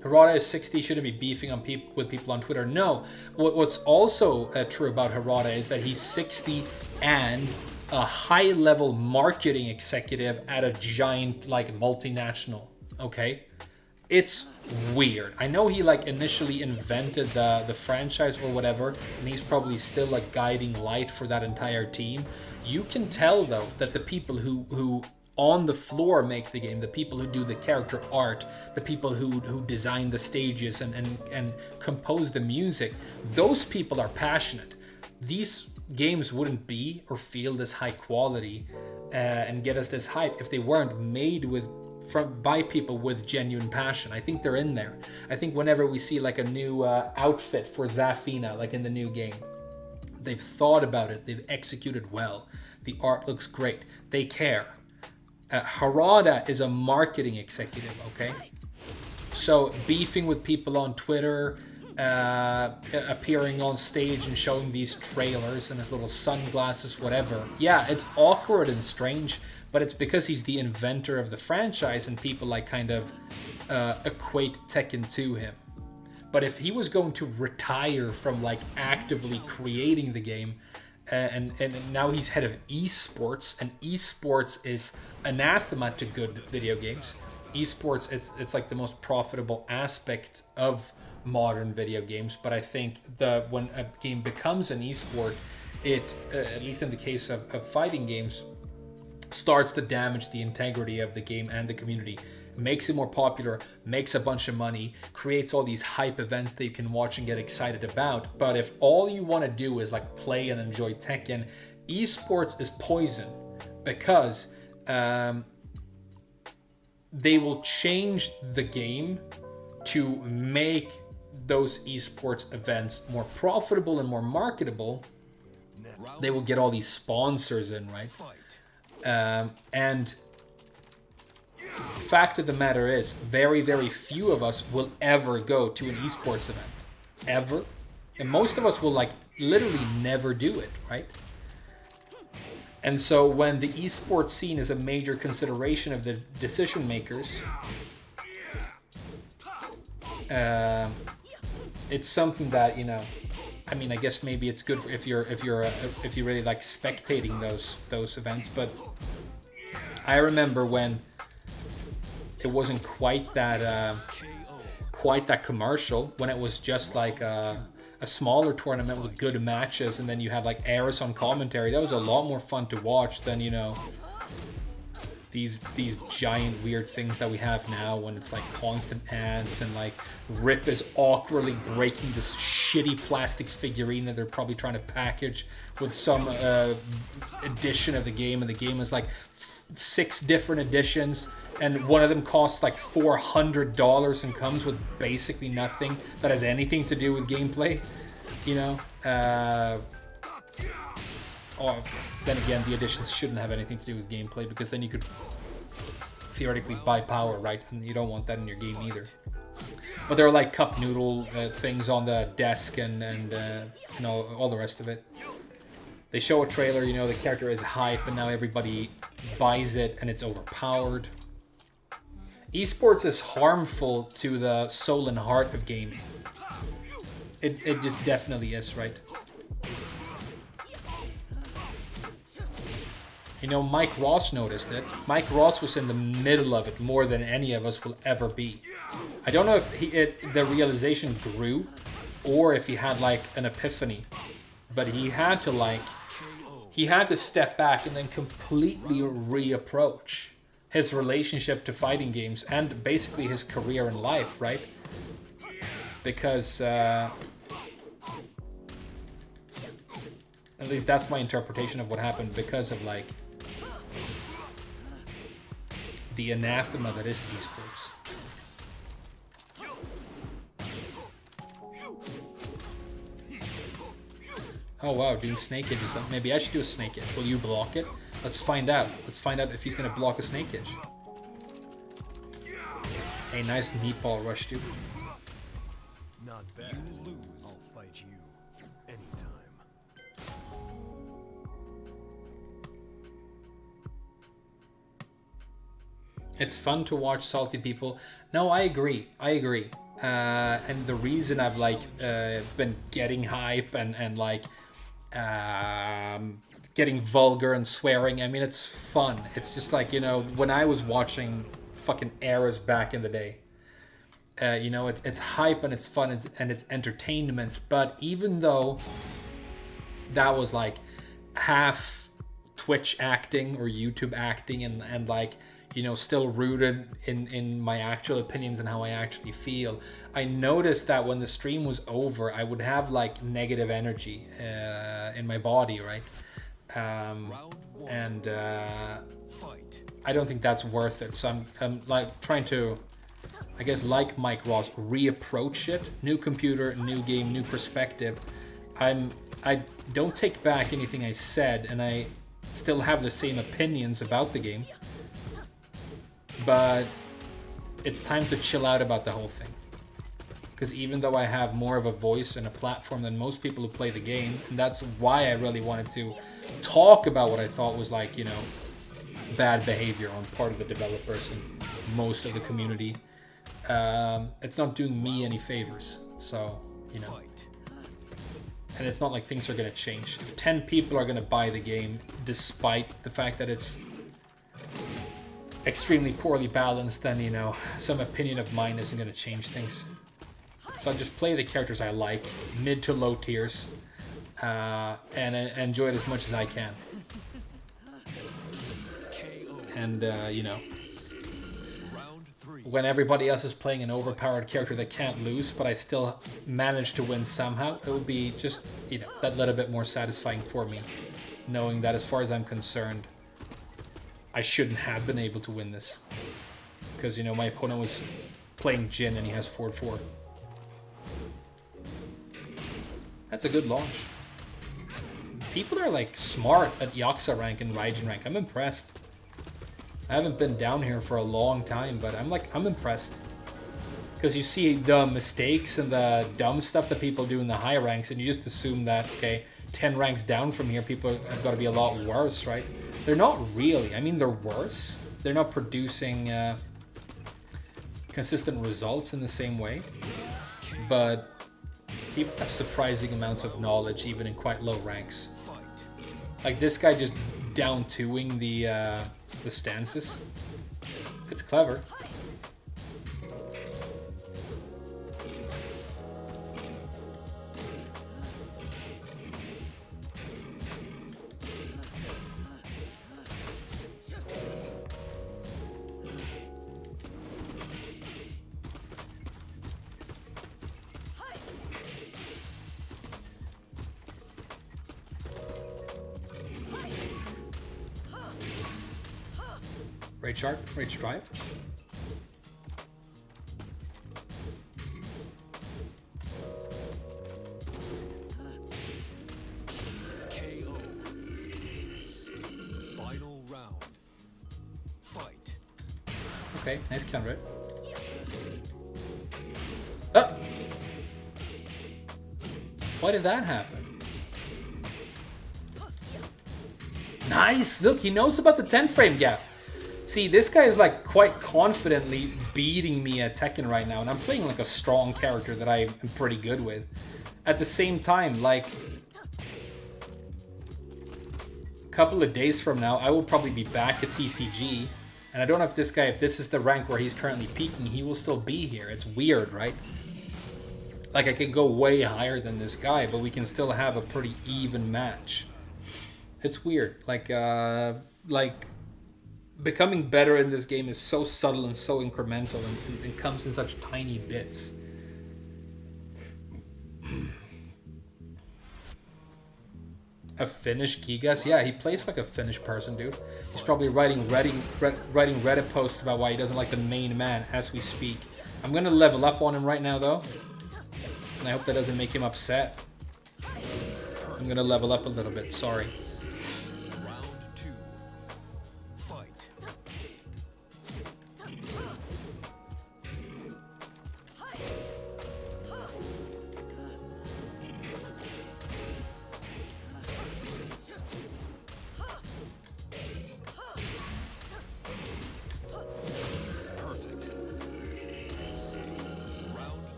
Harada is 60, shouldn't be beefing on with people on Twitter. No, what's also true about Harada is that he's 60 and a high-level marketing executive at a giant multinational, okay? It's weird. I know he initially invented the franchise or whatever, and he's probably still guiding light for that entire team. You can tell though that the people who on the floor make the game, the people who do the character art, the people who design the stages and compose the music, those people are passionate. These games wouldn't be or feel this high quality and get us this hype if they weren't made by people with genuine passion. I think they're in there. I think whenever we see a new outfit for Zafina, in the new game, they've thought about it, they've executed well, the art looks great, they care. Harada is a marketing executive, okay? So beefing with people on Twitter, appearing on stage and showing these trailers and his little sunglasses, whatever. Yeah, it's awkward and strange, but it's because he's the inventor of the franchise and people kind of equate Tekken to him. But if he was going to retire from actively creating the game, and now he's head of esports, and esports is anathema to good video games. Esports, it's the most profitable aspect of modern video games, but I think when a game becomes an esport, it, at least in the case of fighting games, starts to damage the integrity of the game and the community, makes it more popular, makes a bunch of money, creates all these hype events that you can watch and get excited about. But if all you want to do is play and enjoy Tekken, esports is poison, because they will change the game to make those esports events more profitable and more marketable. They will get all these sponsors in, right? And fact of the matter is, very, very few of us will ever go to an esports event. Ever. And most of us will, like, literally never do it, right? And so when the esports scene is a major consideration of the decision makers, it's something that, you know, I mean, I guess maybe it's good for if you really like spectating those events. But I remember when it wasn't quite that commercial, when it was just like a smaller tournament with good matches, and then you had like Eris on commentary. That was a lot more fun to watch than, you know, these giant weird things that we have now, when it's like constant ads and like Rip is awkwardly breaking this shitty plastic figurine that they're probably trying to package with some edition of the game, and the game is like 6 different editions, and one of them costs like $400 and comes with basically nothing that has anything to do with gameplay, you know. Or then again, the editions shouldn't have anything to do with gameplay, because then you could theoretically buy power, right? And you don't want that in your game either. But there are like cup noodle things on the desk and you know, all the rest of it. They show a trailer, you know, the character is hype, and now everybody buys it and it's overpowered. Esports is harmful to the soul and heart of gaming. It just definitely is, right? You know, Mike Ross noticed it. Mike Ross was in the middle of it more than any of us will ever be. I don't know if the realization grew or if he had like an epiphany, but he had to step back and then completely reapproach his relationship to fighting games and basically his career in life, right? Because at least that's my interpretation of what happened, because of like the anathema that is esports. Oh wow, doing snake edge or something. Maybe I should do a snake edge. Will you block it? Let's find out. Let's find out if he's gonna block a snake edge. Hey, nice meatball rush, dude. Not bad. You lose. I'll fight you anytime. It's fun to watch salty people. No, I agree. And the reason I've like been getting hype and like getting vulgar and swearing, I mean, it's fun. It's just like, you know, when I was watching fucking Eras back in the day, you know, it's hype and it's fun and it's entertainment. But even though that was like half Twitch acting or YouTube acting and like, you know, still rooted in my actual opinions and how I actually feel, I noticed that when the stream was over, I would have like negative energy in my body, right? And I don't think that's worth it. So I'm like trying to, I guess, like Mike Ross, reapproach it. New computer, new game, new perspective. I don't take back anything I said, and I still have the same opinions about the game. But it's time to chill out about the whole thing. Because even though I have more of a voice and a platform than most people who play the game, and that's why I really wanted to talk about what I thought was like, you know, bad behavior on part of the developers and most of the community, it's not doing me any favors. So, you know. And it's not like things are going to change. If 10 people are going to buy the game, despite the fact that it's extremely poorly balanced, then, you know, some opinion of mine isn't going to change things. So I just play the characters I like, mid to low tiers, and enjoy it as much as I can. And, you know, when everybody else is playing an overpowered character that can't lose, but I still manage to win somehow, it would be just, you know, that little bit more satisfying for me, knowing that as far as I'm concerned, I shouldn't have been able to win this. because, you know, my opponent was playing Jin and he has 4-4. That's a good launch. People are like smart at Yakuza rank and Raijin rank. I'm impressed. I haven't been down here for a long time, but I'm impressed. Because you see the mistakes and the dumb stuff that people do in the high ranks, and you just assume that, okay, 10 ranks down from here, people have got to be a lot worse, right? They're not really. I mean, they're worse. They're not producing consistent results in the same way. But people have surprising amounts of knowledge, even in quite low ranks. Like this guy just down 2-ing the stances. It's clever. Rage Art, Rage Drive. KO. Final round. Fight. Okay, nice counter. Ah! Why did that happen? Nice! Look, he knows about the 10 frame gap. See, this guy is like quite confidently beating me at Tekken right now, and I'm playing like a strong character that I am pretty good with. At the same time, like a couple of days from now, I will probably be back at TTG, and I don't know if this guy, if this is the rank where he's currently peaking, he will still be here. It's weird, right? Like I could go way higher than this guy, but we can still have a pretty even match. It's weird. Like becoming better in this game is so subtle and so incremental, and it comes in such tiny bits. A Finnish Gigas? Yeah, he plays like a Finnish person, dude. He's probably writing Reddit posts about why he doesn't like the main man as we speak. I'm gonna level up on him right now, though. And I hope that doesn't make him upset. I'm gonna level up a little bit, sorry.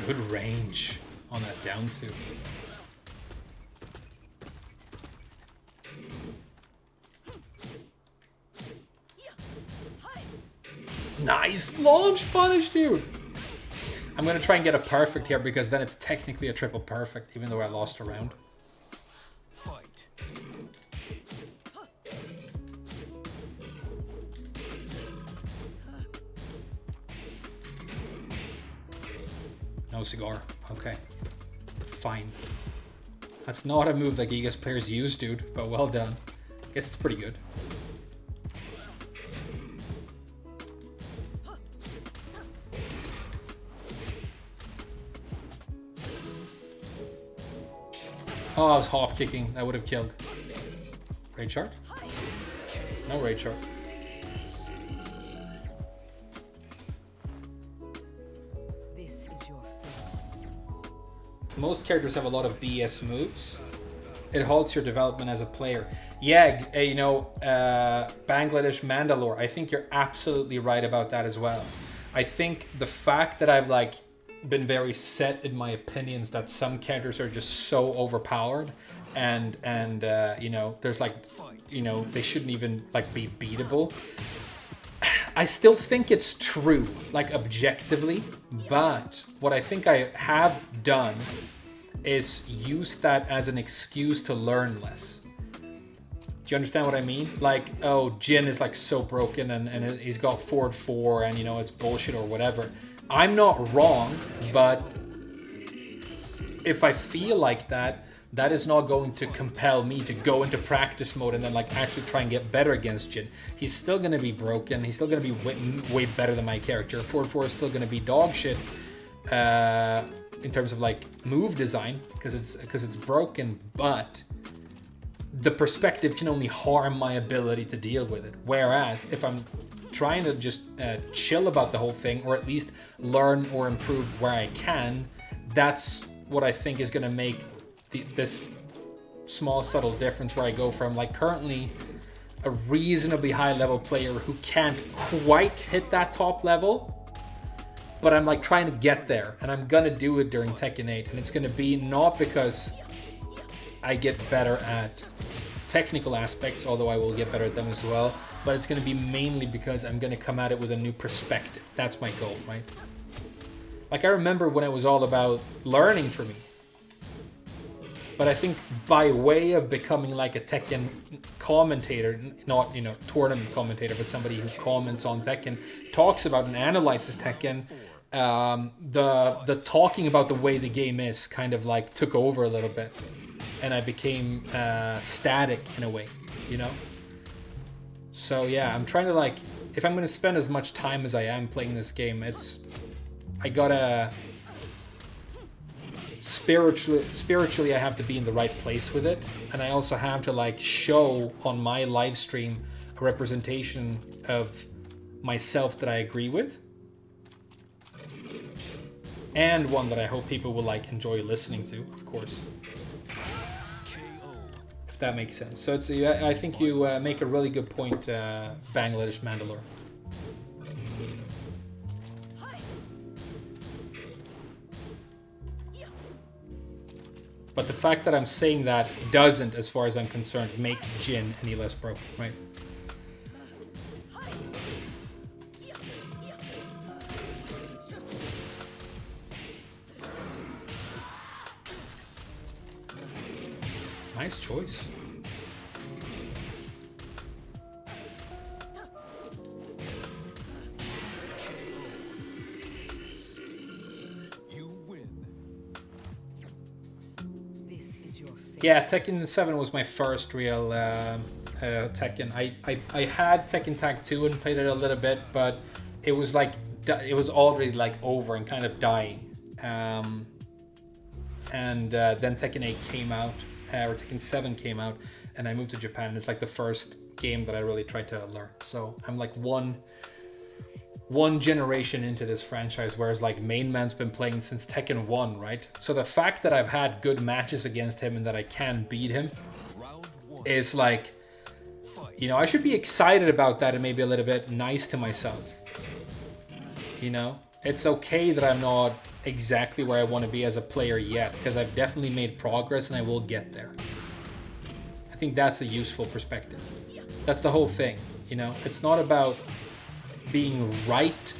Good range on that down two. Nice launch punish, dude. I'm gonna try and get a perfect here because then it's technically a triple perfect, even though I lost a round. Fight. No cigar. Okay. Fine. That's not a move that Gigas players use, dude, but well done. Guess it's pretty good. Oh, I was hop kicking. That would have killed. Rage Art? No Rage Art. This is your fate. Most characters have a lot of BS moves. It halts your development as a player. Yeah, you know, Bangladesh Mandalore, I think you're absolutely right about that as well. I think the fact that I've like been very set in my opinions that some characters are just so overpowered and you know, there's like, you know, they shouldn't even like be beatable. I still think it's true, like objectively, but what I think I have done is use that as an excuse to learn less. Do you understand what I mean? Like, oh, Jin is like so broken and he's got forward 4 and you know, it's bullshit or whatever. I'm not wrong, but if I feel like that, that is not going to compel me to go into practice mode and then like actually try and get better against Jin. He's still going to be broken. He's still going to be way better than my character. 4-4 is still going to be dog shit in terms of like move design because it's broken, but the perspective can only harm my ability to deal with it. Whereas if I'm trying to just chill about the whole thing, or at least learn or improve where I can, that's what I think is going to make this small subtle difference where I go from like currently a reasonably high level player who can't quite hit that top level, but I'm like trying to get there, and I'm gonna do it during Tekken 8, and it's gonna be not because I get better at technical aspects, although I will get better at them as well, but it's gonna be mainly because I'm gonna come at it with a new perspective. That's my goal, right? Like I remember when it was all about learning for me. But I think by way of becoming like a Tekken commentator, not, you know, tournament commentator, but somebody who comments on Tekken, talks about and analyzes Tekken, the talking about the way the game is kind of like took over a little bit. And I became static in a way, you know? So yeah, I'm trying to like, if I'm going to spend as much time as I am playing this game, I gotta... Spiritually I have to be in the right place with it, and I also have to like show on my live stream a representation of myself that I agree with, and one that I hope people will like enjoy listening to, of course, if that makes sense. So it's I think you make a really good point, Bangladesh Mandalore. But the fact that I'm saying that doesn't, as far as I'm concerned, make Jin any less broken, right? Nice choice. Yeah, Tekken 7 was my first real Tekken. I had Tekken Tag 2 and played it a little bit, but it was like it was already like over and kind of dying. Then Tekken 8 came out, or Tekken 7 came out, and I moved to Japan, and it's like the first game that I really tried to learn. So I'm like one generation into this franchise, whereas like Main Man's been playing since Tekken 1, right? So the fact that I've had good matches against him and that I can beat him is like, you know, I should be excited about that and maybe a little bit nice to myself. You know, it's okay that I'm not exactly where I want to be as a player yet, because I've definitely made progress and I will get there. I think that's a useful perspective. That's the whole thing, you know? It's not about being right.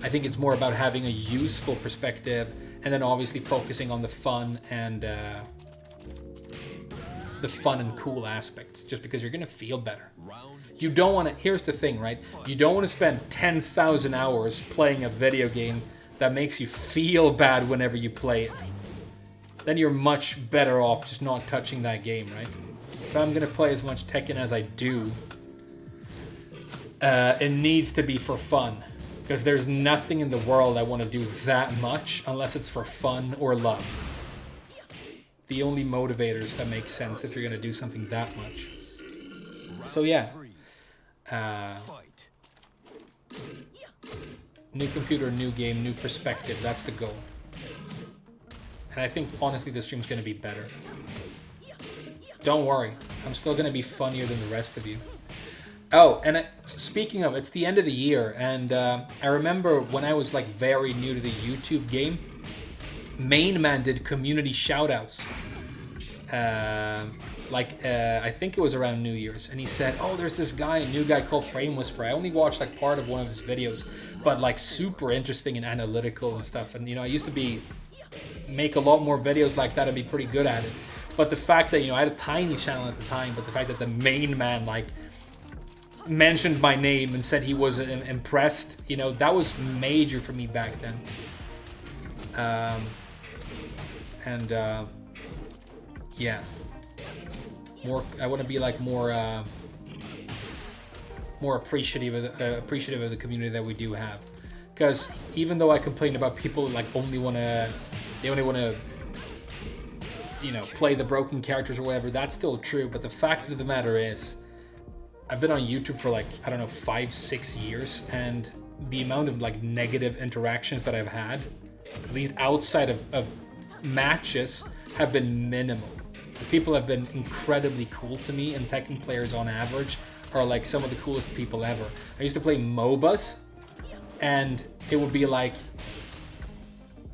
I think it's more about having a useful perspective, and then obviously focusing on the fun and cool aspects, just because you're gonna feel better. You don't want to, here's the thing, right? You don't want to spend 10,000 hours playing a video game that makes you feel bad whenever you play it. Then you're much better off just not touching that game, right? If I'm gonna play as much Tekken as I do, it needs to be for fun, because there's nothing in the world I want to do that much unless it's for fun or love. The only motivators that make sense if you're going to do something that much. So yeah, new computer, new game, new perspective, that's the goal. And I think honestly this stream's going to be better. Don't worry, I'm still going to be funnier than the rest of you. Oh, and speaking of, it's the end of the year, and I remember when I was like very new to the YouTube game, Main Man did community shoutouts. I think it was around New Year's, and he said, "Oh, there's this guy, a new guy called Frame Whisperer. I only watched like part of one of his videos, but like super interesting and analytical and stuff. And you know, I used to make a lot more videos like that and be pretty good at it. But the fact that, you know, I had a tiny channel at the time, but the fact that the Main Man like mentioned my name and said he was impressed, you know, that was major for me back then. and yeah, more. I want to be like more appreciative of the community that we do have. Because even though I complain about people like only want to, you know, play the broken characters or whatever, that's still true. But the fact of the matter is, I've been on YouTube for like, I don't know, 5-6 years, and the amount of like negative interactions that I've had, at least outside of matches, have been minimal. The people have been incredibly cool to me, and Tekken players on average are like some of the coolest people ever. I used to play MOBAs, and it would be like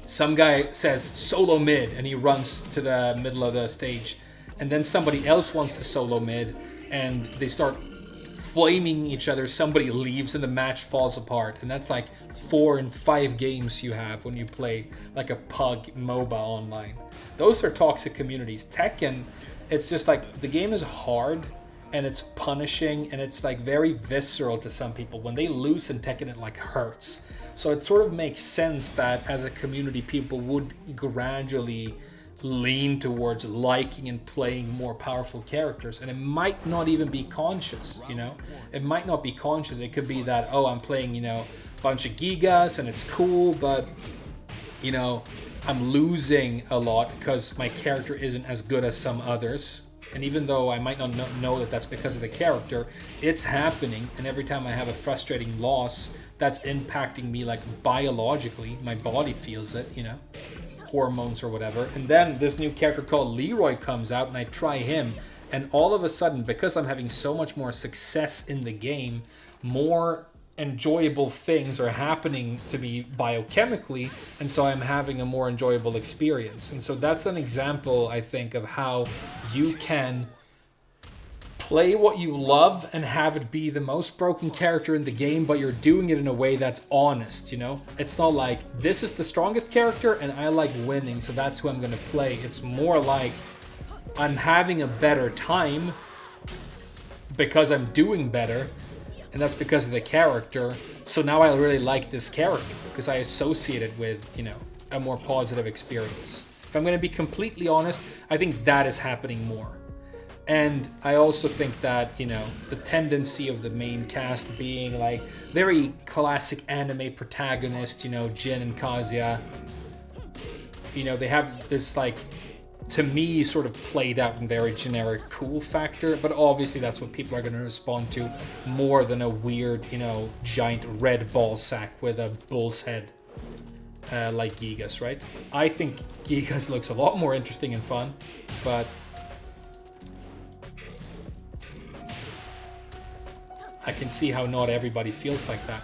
some guy says solo mid and he runs to the middle of the stage, and then somebody else wants to solo mid and they start flaming each other. Somebody leaves and the match falls apart, and that's like 4 and 5 games you have when you play like a pug MOBA online. Those are toxic communities. Tekken, it's just like the game is hard and it's punishing and it's like very visceral to some people. When they lose in Tekken, it like hurts. So it sort of makes sense that as a community, people would gradually lean towards liking and playing more powerful characters. And it might not even be conscious, you know? It might not be conscious. It could be that, oh, I'm playing, you know, a bunch of Gigas and it's cool, but, you know, I'm losing a lot because my character isn't as good as some others. And even though I might not know that that's because of the character, it's happening. And every time I have a frustrating loss, that's impacting me like biologically. My body feels it, you know, hormones or whatever. And then this new character called Leroy comes out and I try him. And all of a sudden, because I'm having so much more success in the game, more enjoyable things are happening to me biochemically, and so I'm having a more enjoyable experience. And so that's an example, I think, of how you can play what you love and have it be the most broken character in the game, but you're doing it in a way that's honest, you know? It's not like, this is the strongest character and I like winning, so that's who I'm gonna play. It's more like, I'm having a better time because I'm doing better, and that's because of the character. So now I really like this character because I associate it with, you know, a more positive experience. If I'm going to be completely honest, I think that is happening more. And I also think that, you know, the tendency of the main cast being like very classic anime protagonist, you know, Jin and Kazuya, you know, they have this like, to me, sort of played out in very generic cool factor, but obviously that's what people are going to respond to more than a weird, you know, giant red ball sack with a bull's head like Gigas, right? I think Gigas looks a lot more interesting and fun, but I can see how not everybody feels like that.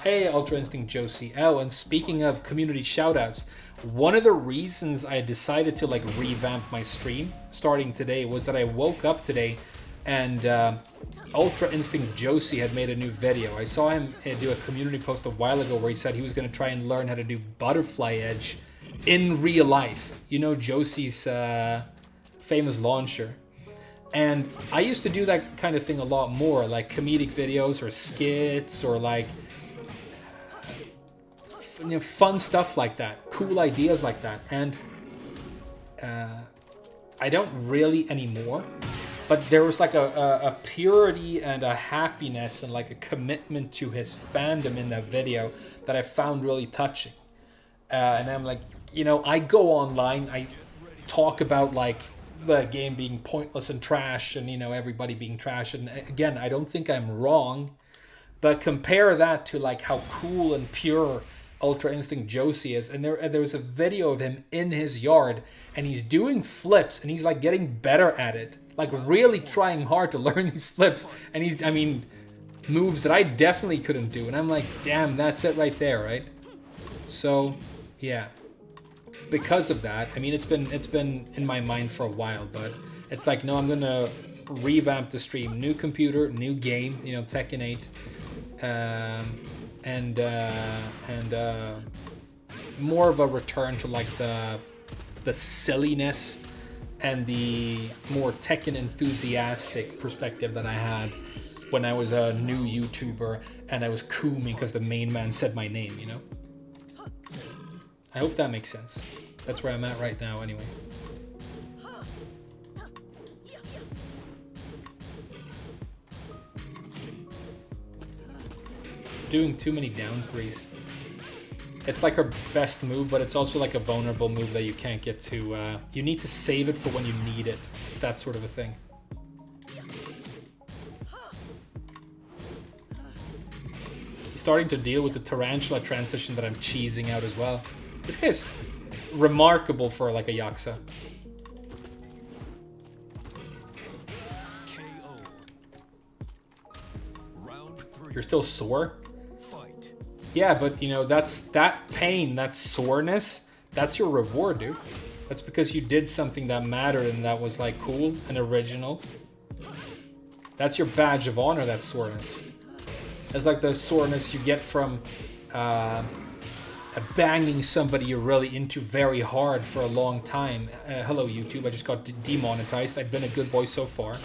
Hey, Ultra Instinct Josie. Oh, and speaking of community shoutouts, one of the reasons I decided to like revamp my stream starting today was that I woke up today and Ultra Instinct Josie had made a new video. I saw him do a community post a while ago where he said he was going to try and learn how to do butterfly edge in real life. You know, Josie's famous launcher. And I used to do that kind of thing a lot more, like comedic videos or skits or like, you know, fun stuff like that, cool ideas like that. And I don't really anymore, but there was like a purity and a happiness and like a commitment to his fandom in that video that I found really touching. And I'm like, you know, I go online, I talk about like the game being pointless and trash and, you know, everybody being trash. And again, I don't think I'm wrong, but compare that to like how cool and pure Ultra Instinct Josie is. And there was a video of him in his yard and he's doing flips and he's like getting better at it, like really trying hard to learn these flips. And he's, I mean, moves that I definitely couldn't do. And I'm like, damn, that's it right there, right? So, yeah. Because of that, I mean, it's been in my mind for a while, but it's like, no, I'm gonna revamp the stream, new computer, new game, you know, Tekken 8, and more of a return to like the silliness and the more Tekken enthusiastic perspective that I had when I was a new YouTuber and I was cooming because the main man said my name, you know. I hope that makes sense. That's where I'm at right now anyway. Doing too many down threes. It's like her best move, but it's also like a vulnerable move that you can't get to. You need to save it for when you need it. It's that sort of a thing. He's starting to deal with the tarantula transition that I'm cheesing out as well. This guy's remarkable for like a Yakuza. KO. Round 3. You're still sore? Fight. Yeah, but you know, that's that pain, that soreness, that's your reward, dude. That's because you did something that mattered and that was like cool and original. That's your badge of honor, that soreness. It's like the soreness you get from banging somebody you're really into very hard for a long time. Hello, YouTube, I just got demonetized. I've been a good boy so far.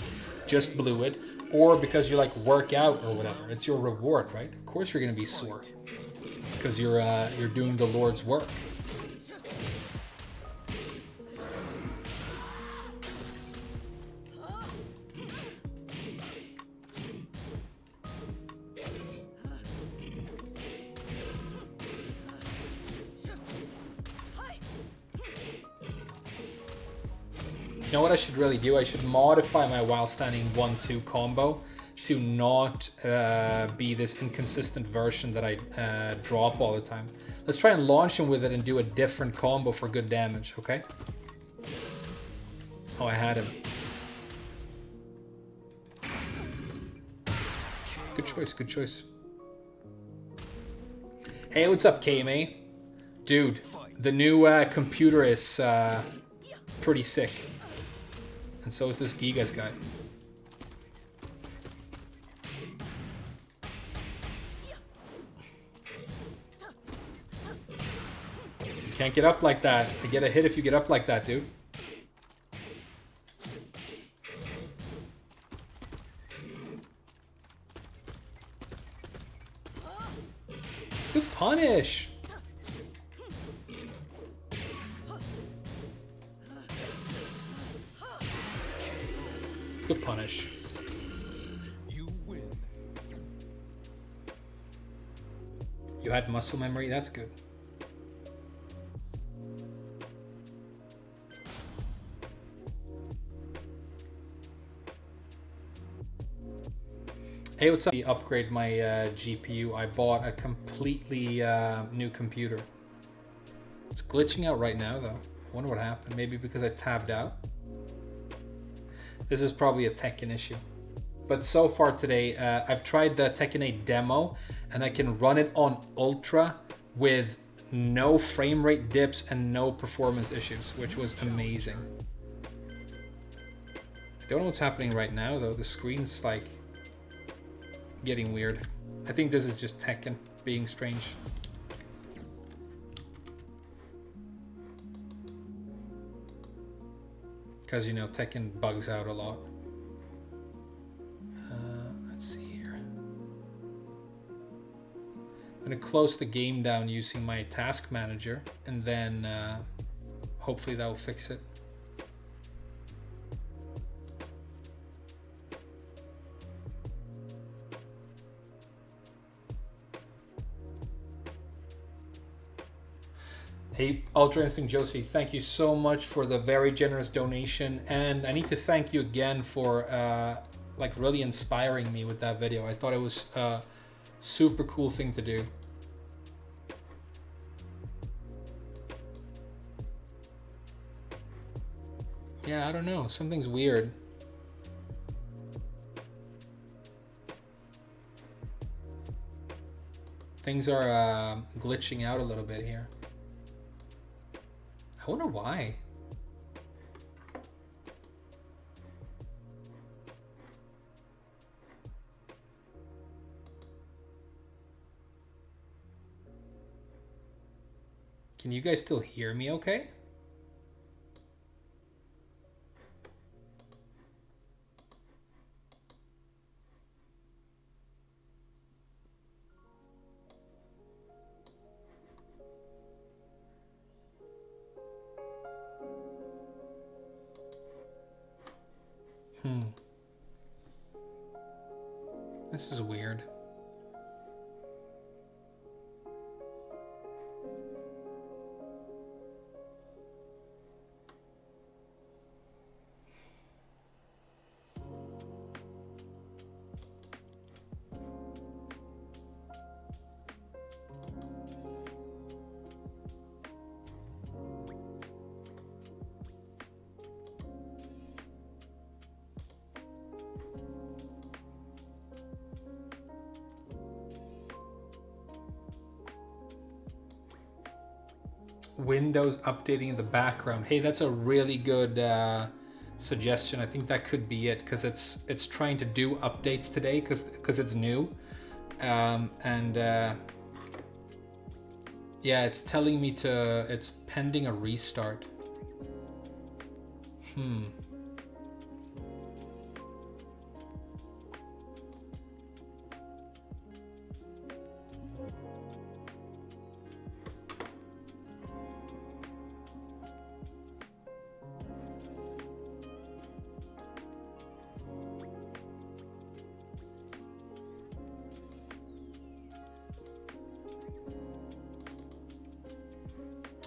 Just blew it. Or because you like work out or whatever. It's your reward, right? Of course you're gonna be sore. Because you're doing the Lord's work. You know what I should really do? I should modify my while standing 1-2 combo to not be this inconsistent version that I drop all the time. Let's try and launch him with it and do a different combo for good damage, okay? Oh, I had him. Good choice, good choice. Hey, what's up, KMA? Dude, the new computer is pretty sick. And so is this Gigas guy. You can't get up like that. I get a hit if you get up like that, dude. Good punish. Good punish. You win. You had muscle memory, that's good. Hey, what's up? Upgrade my GPU. I bought a completely new computer. It's glitching out right now, though. I wonder what happened. Maybe because I tabbed out. This is probably a Tekken issue. But so far today, I've tried the Tekken 8 demo, and I can run it on Ultra with no frame rate dips and no performance issues, which was amazing. I don't know what's happening right now, though. The screen's like getting weird. I think this is just Tekken being strange. Because, you know, Tekken bugs out a lot. Let's see here. I'm going to close the game down using my task manager, and then hopefully that will fix it. Hey, Ultra Instinct Josie, thank you so much for the very generous donation, and I need to thank you again for like really inspiring me with that video. I thought it was a super cool thing to do. Yeah, I don't know, something's weird. Things are glitching out a little bit here. I wonder why. Can you guys still hear me okay? This is weird. Windows updating in the background. Hey, that's a really good suggestion. I think that could be it, because it's trying to do updates today because it's new, and yeah, it's telling me it's pending a restart.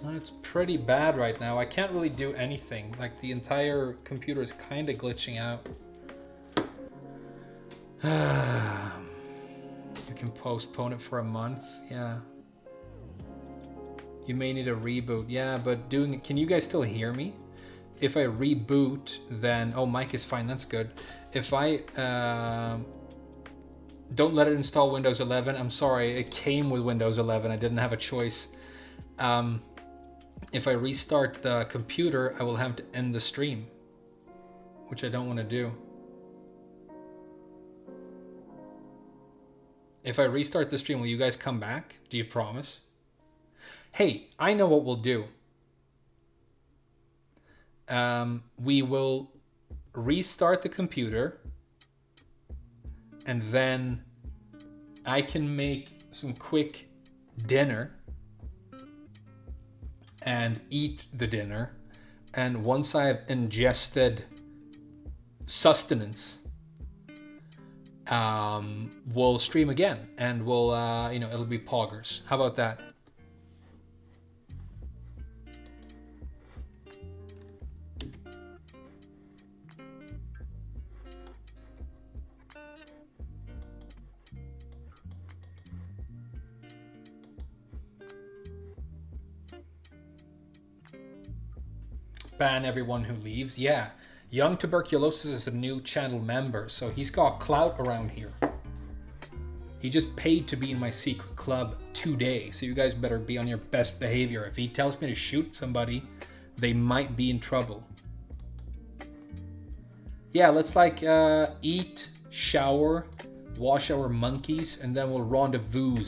It's pretty bad right now. I can't really do anything. Like, the entire computer is kind of glitching out. You can postpone it for a month. Yeah. You may need a reboot. Yeah, but doing it... Can you guys still hear me? If I reboot, then... Oh, mic is fine. That's good. If I... Don't let it install Windows 11. I'm sorry. It came with Windows 11. I didn't have a choice. If I restart the computer, I will have to end the stream, which I don't want to do. If I restart the stream, will you guys come back? Do you promise? Hey, I know what we'll do. We will restart the computer, and then I can make some quick dinner and eat the dinner, and once I've ingested sustenance, we'll stream again, and we'll it'll be poggers. How about that? Ban everyone who leaves. Yeah, Young Tuberculosis is a new channel member, so he's got clout around here. He just paid to be in my secret club today, so you guys better be on your best behavior. If he tells me to shoot somebody, they might be in trouble. Yeah, let's like eat, shower, wash our monkeys, and then we'll rendezvous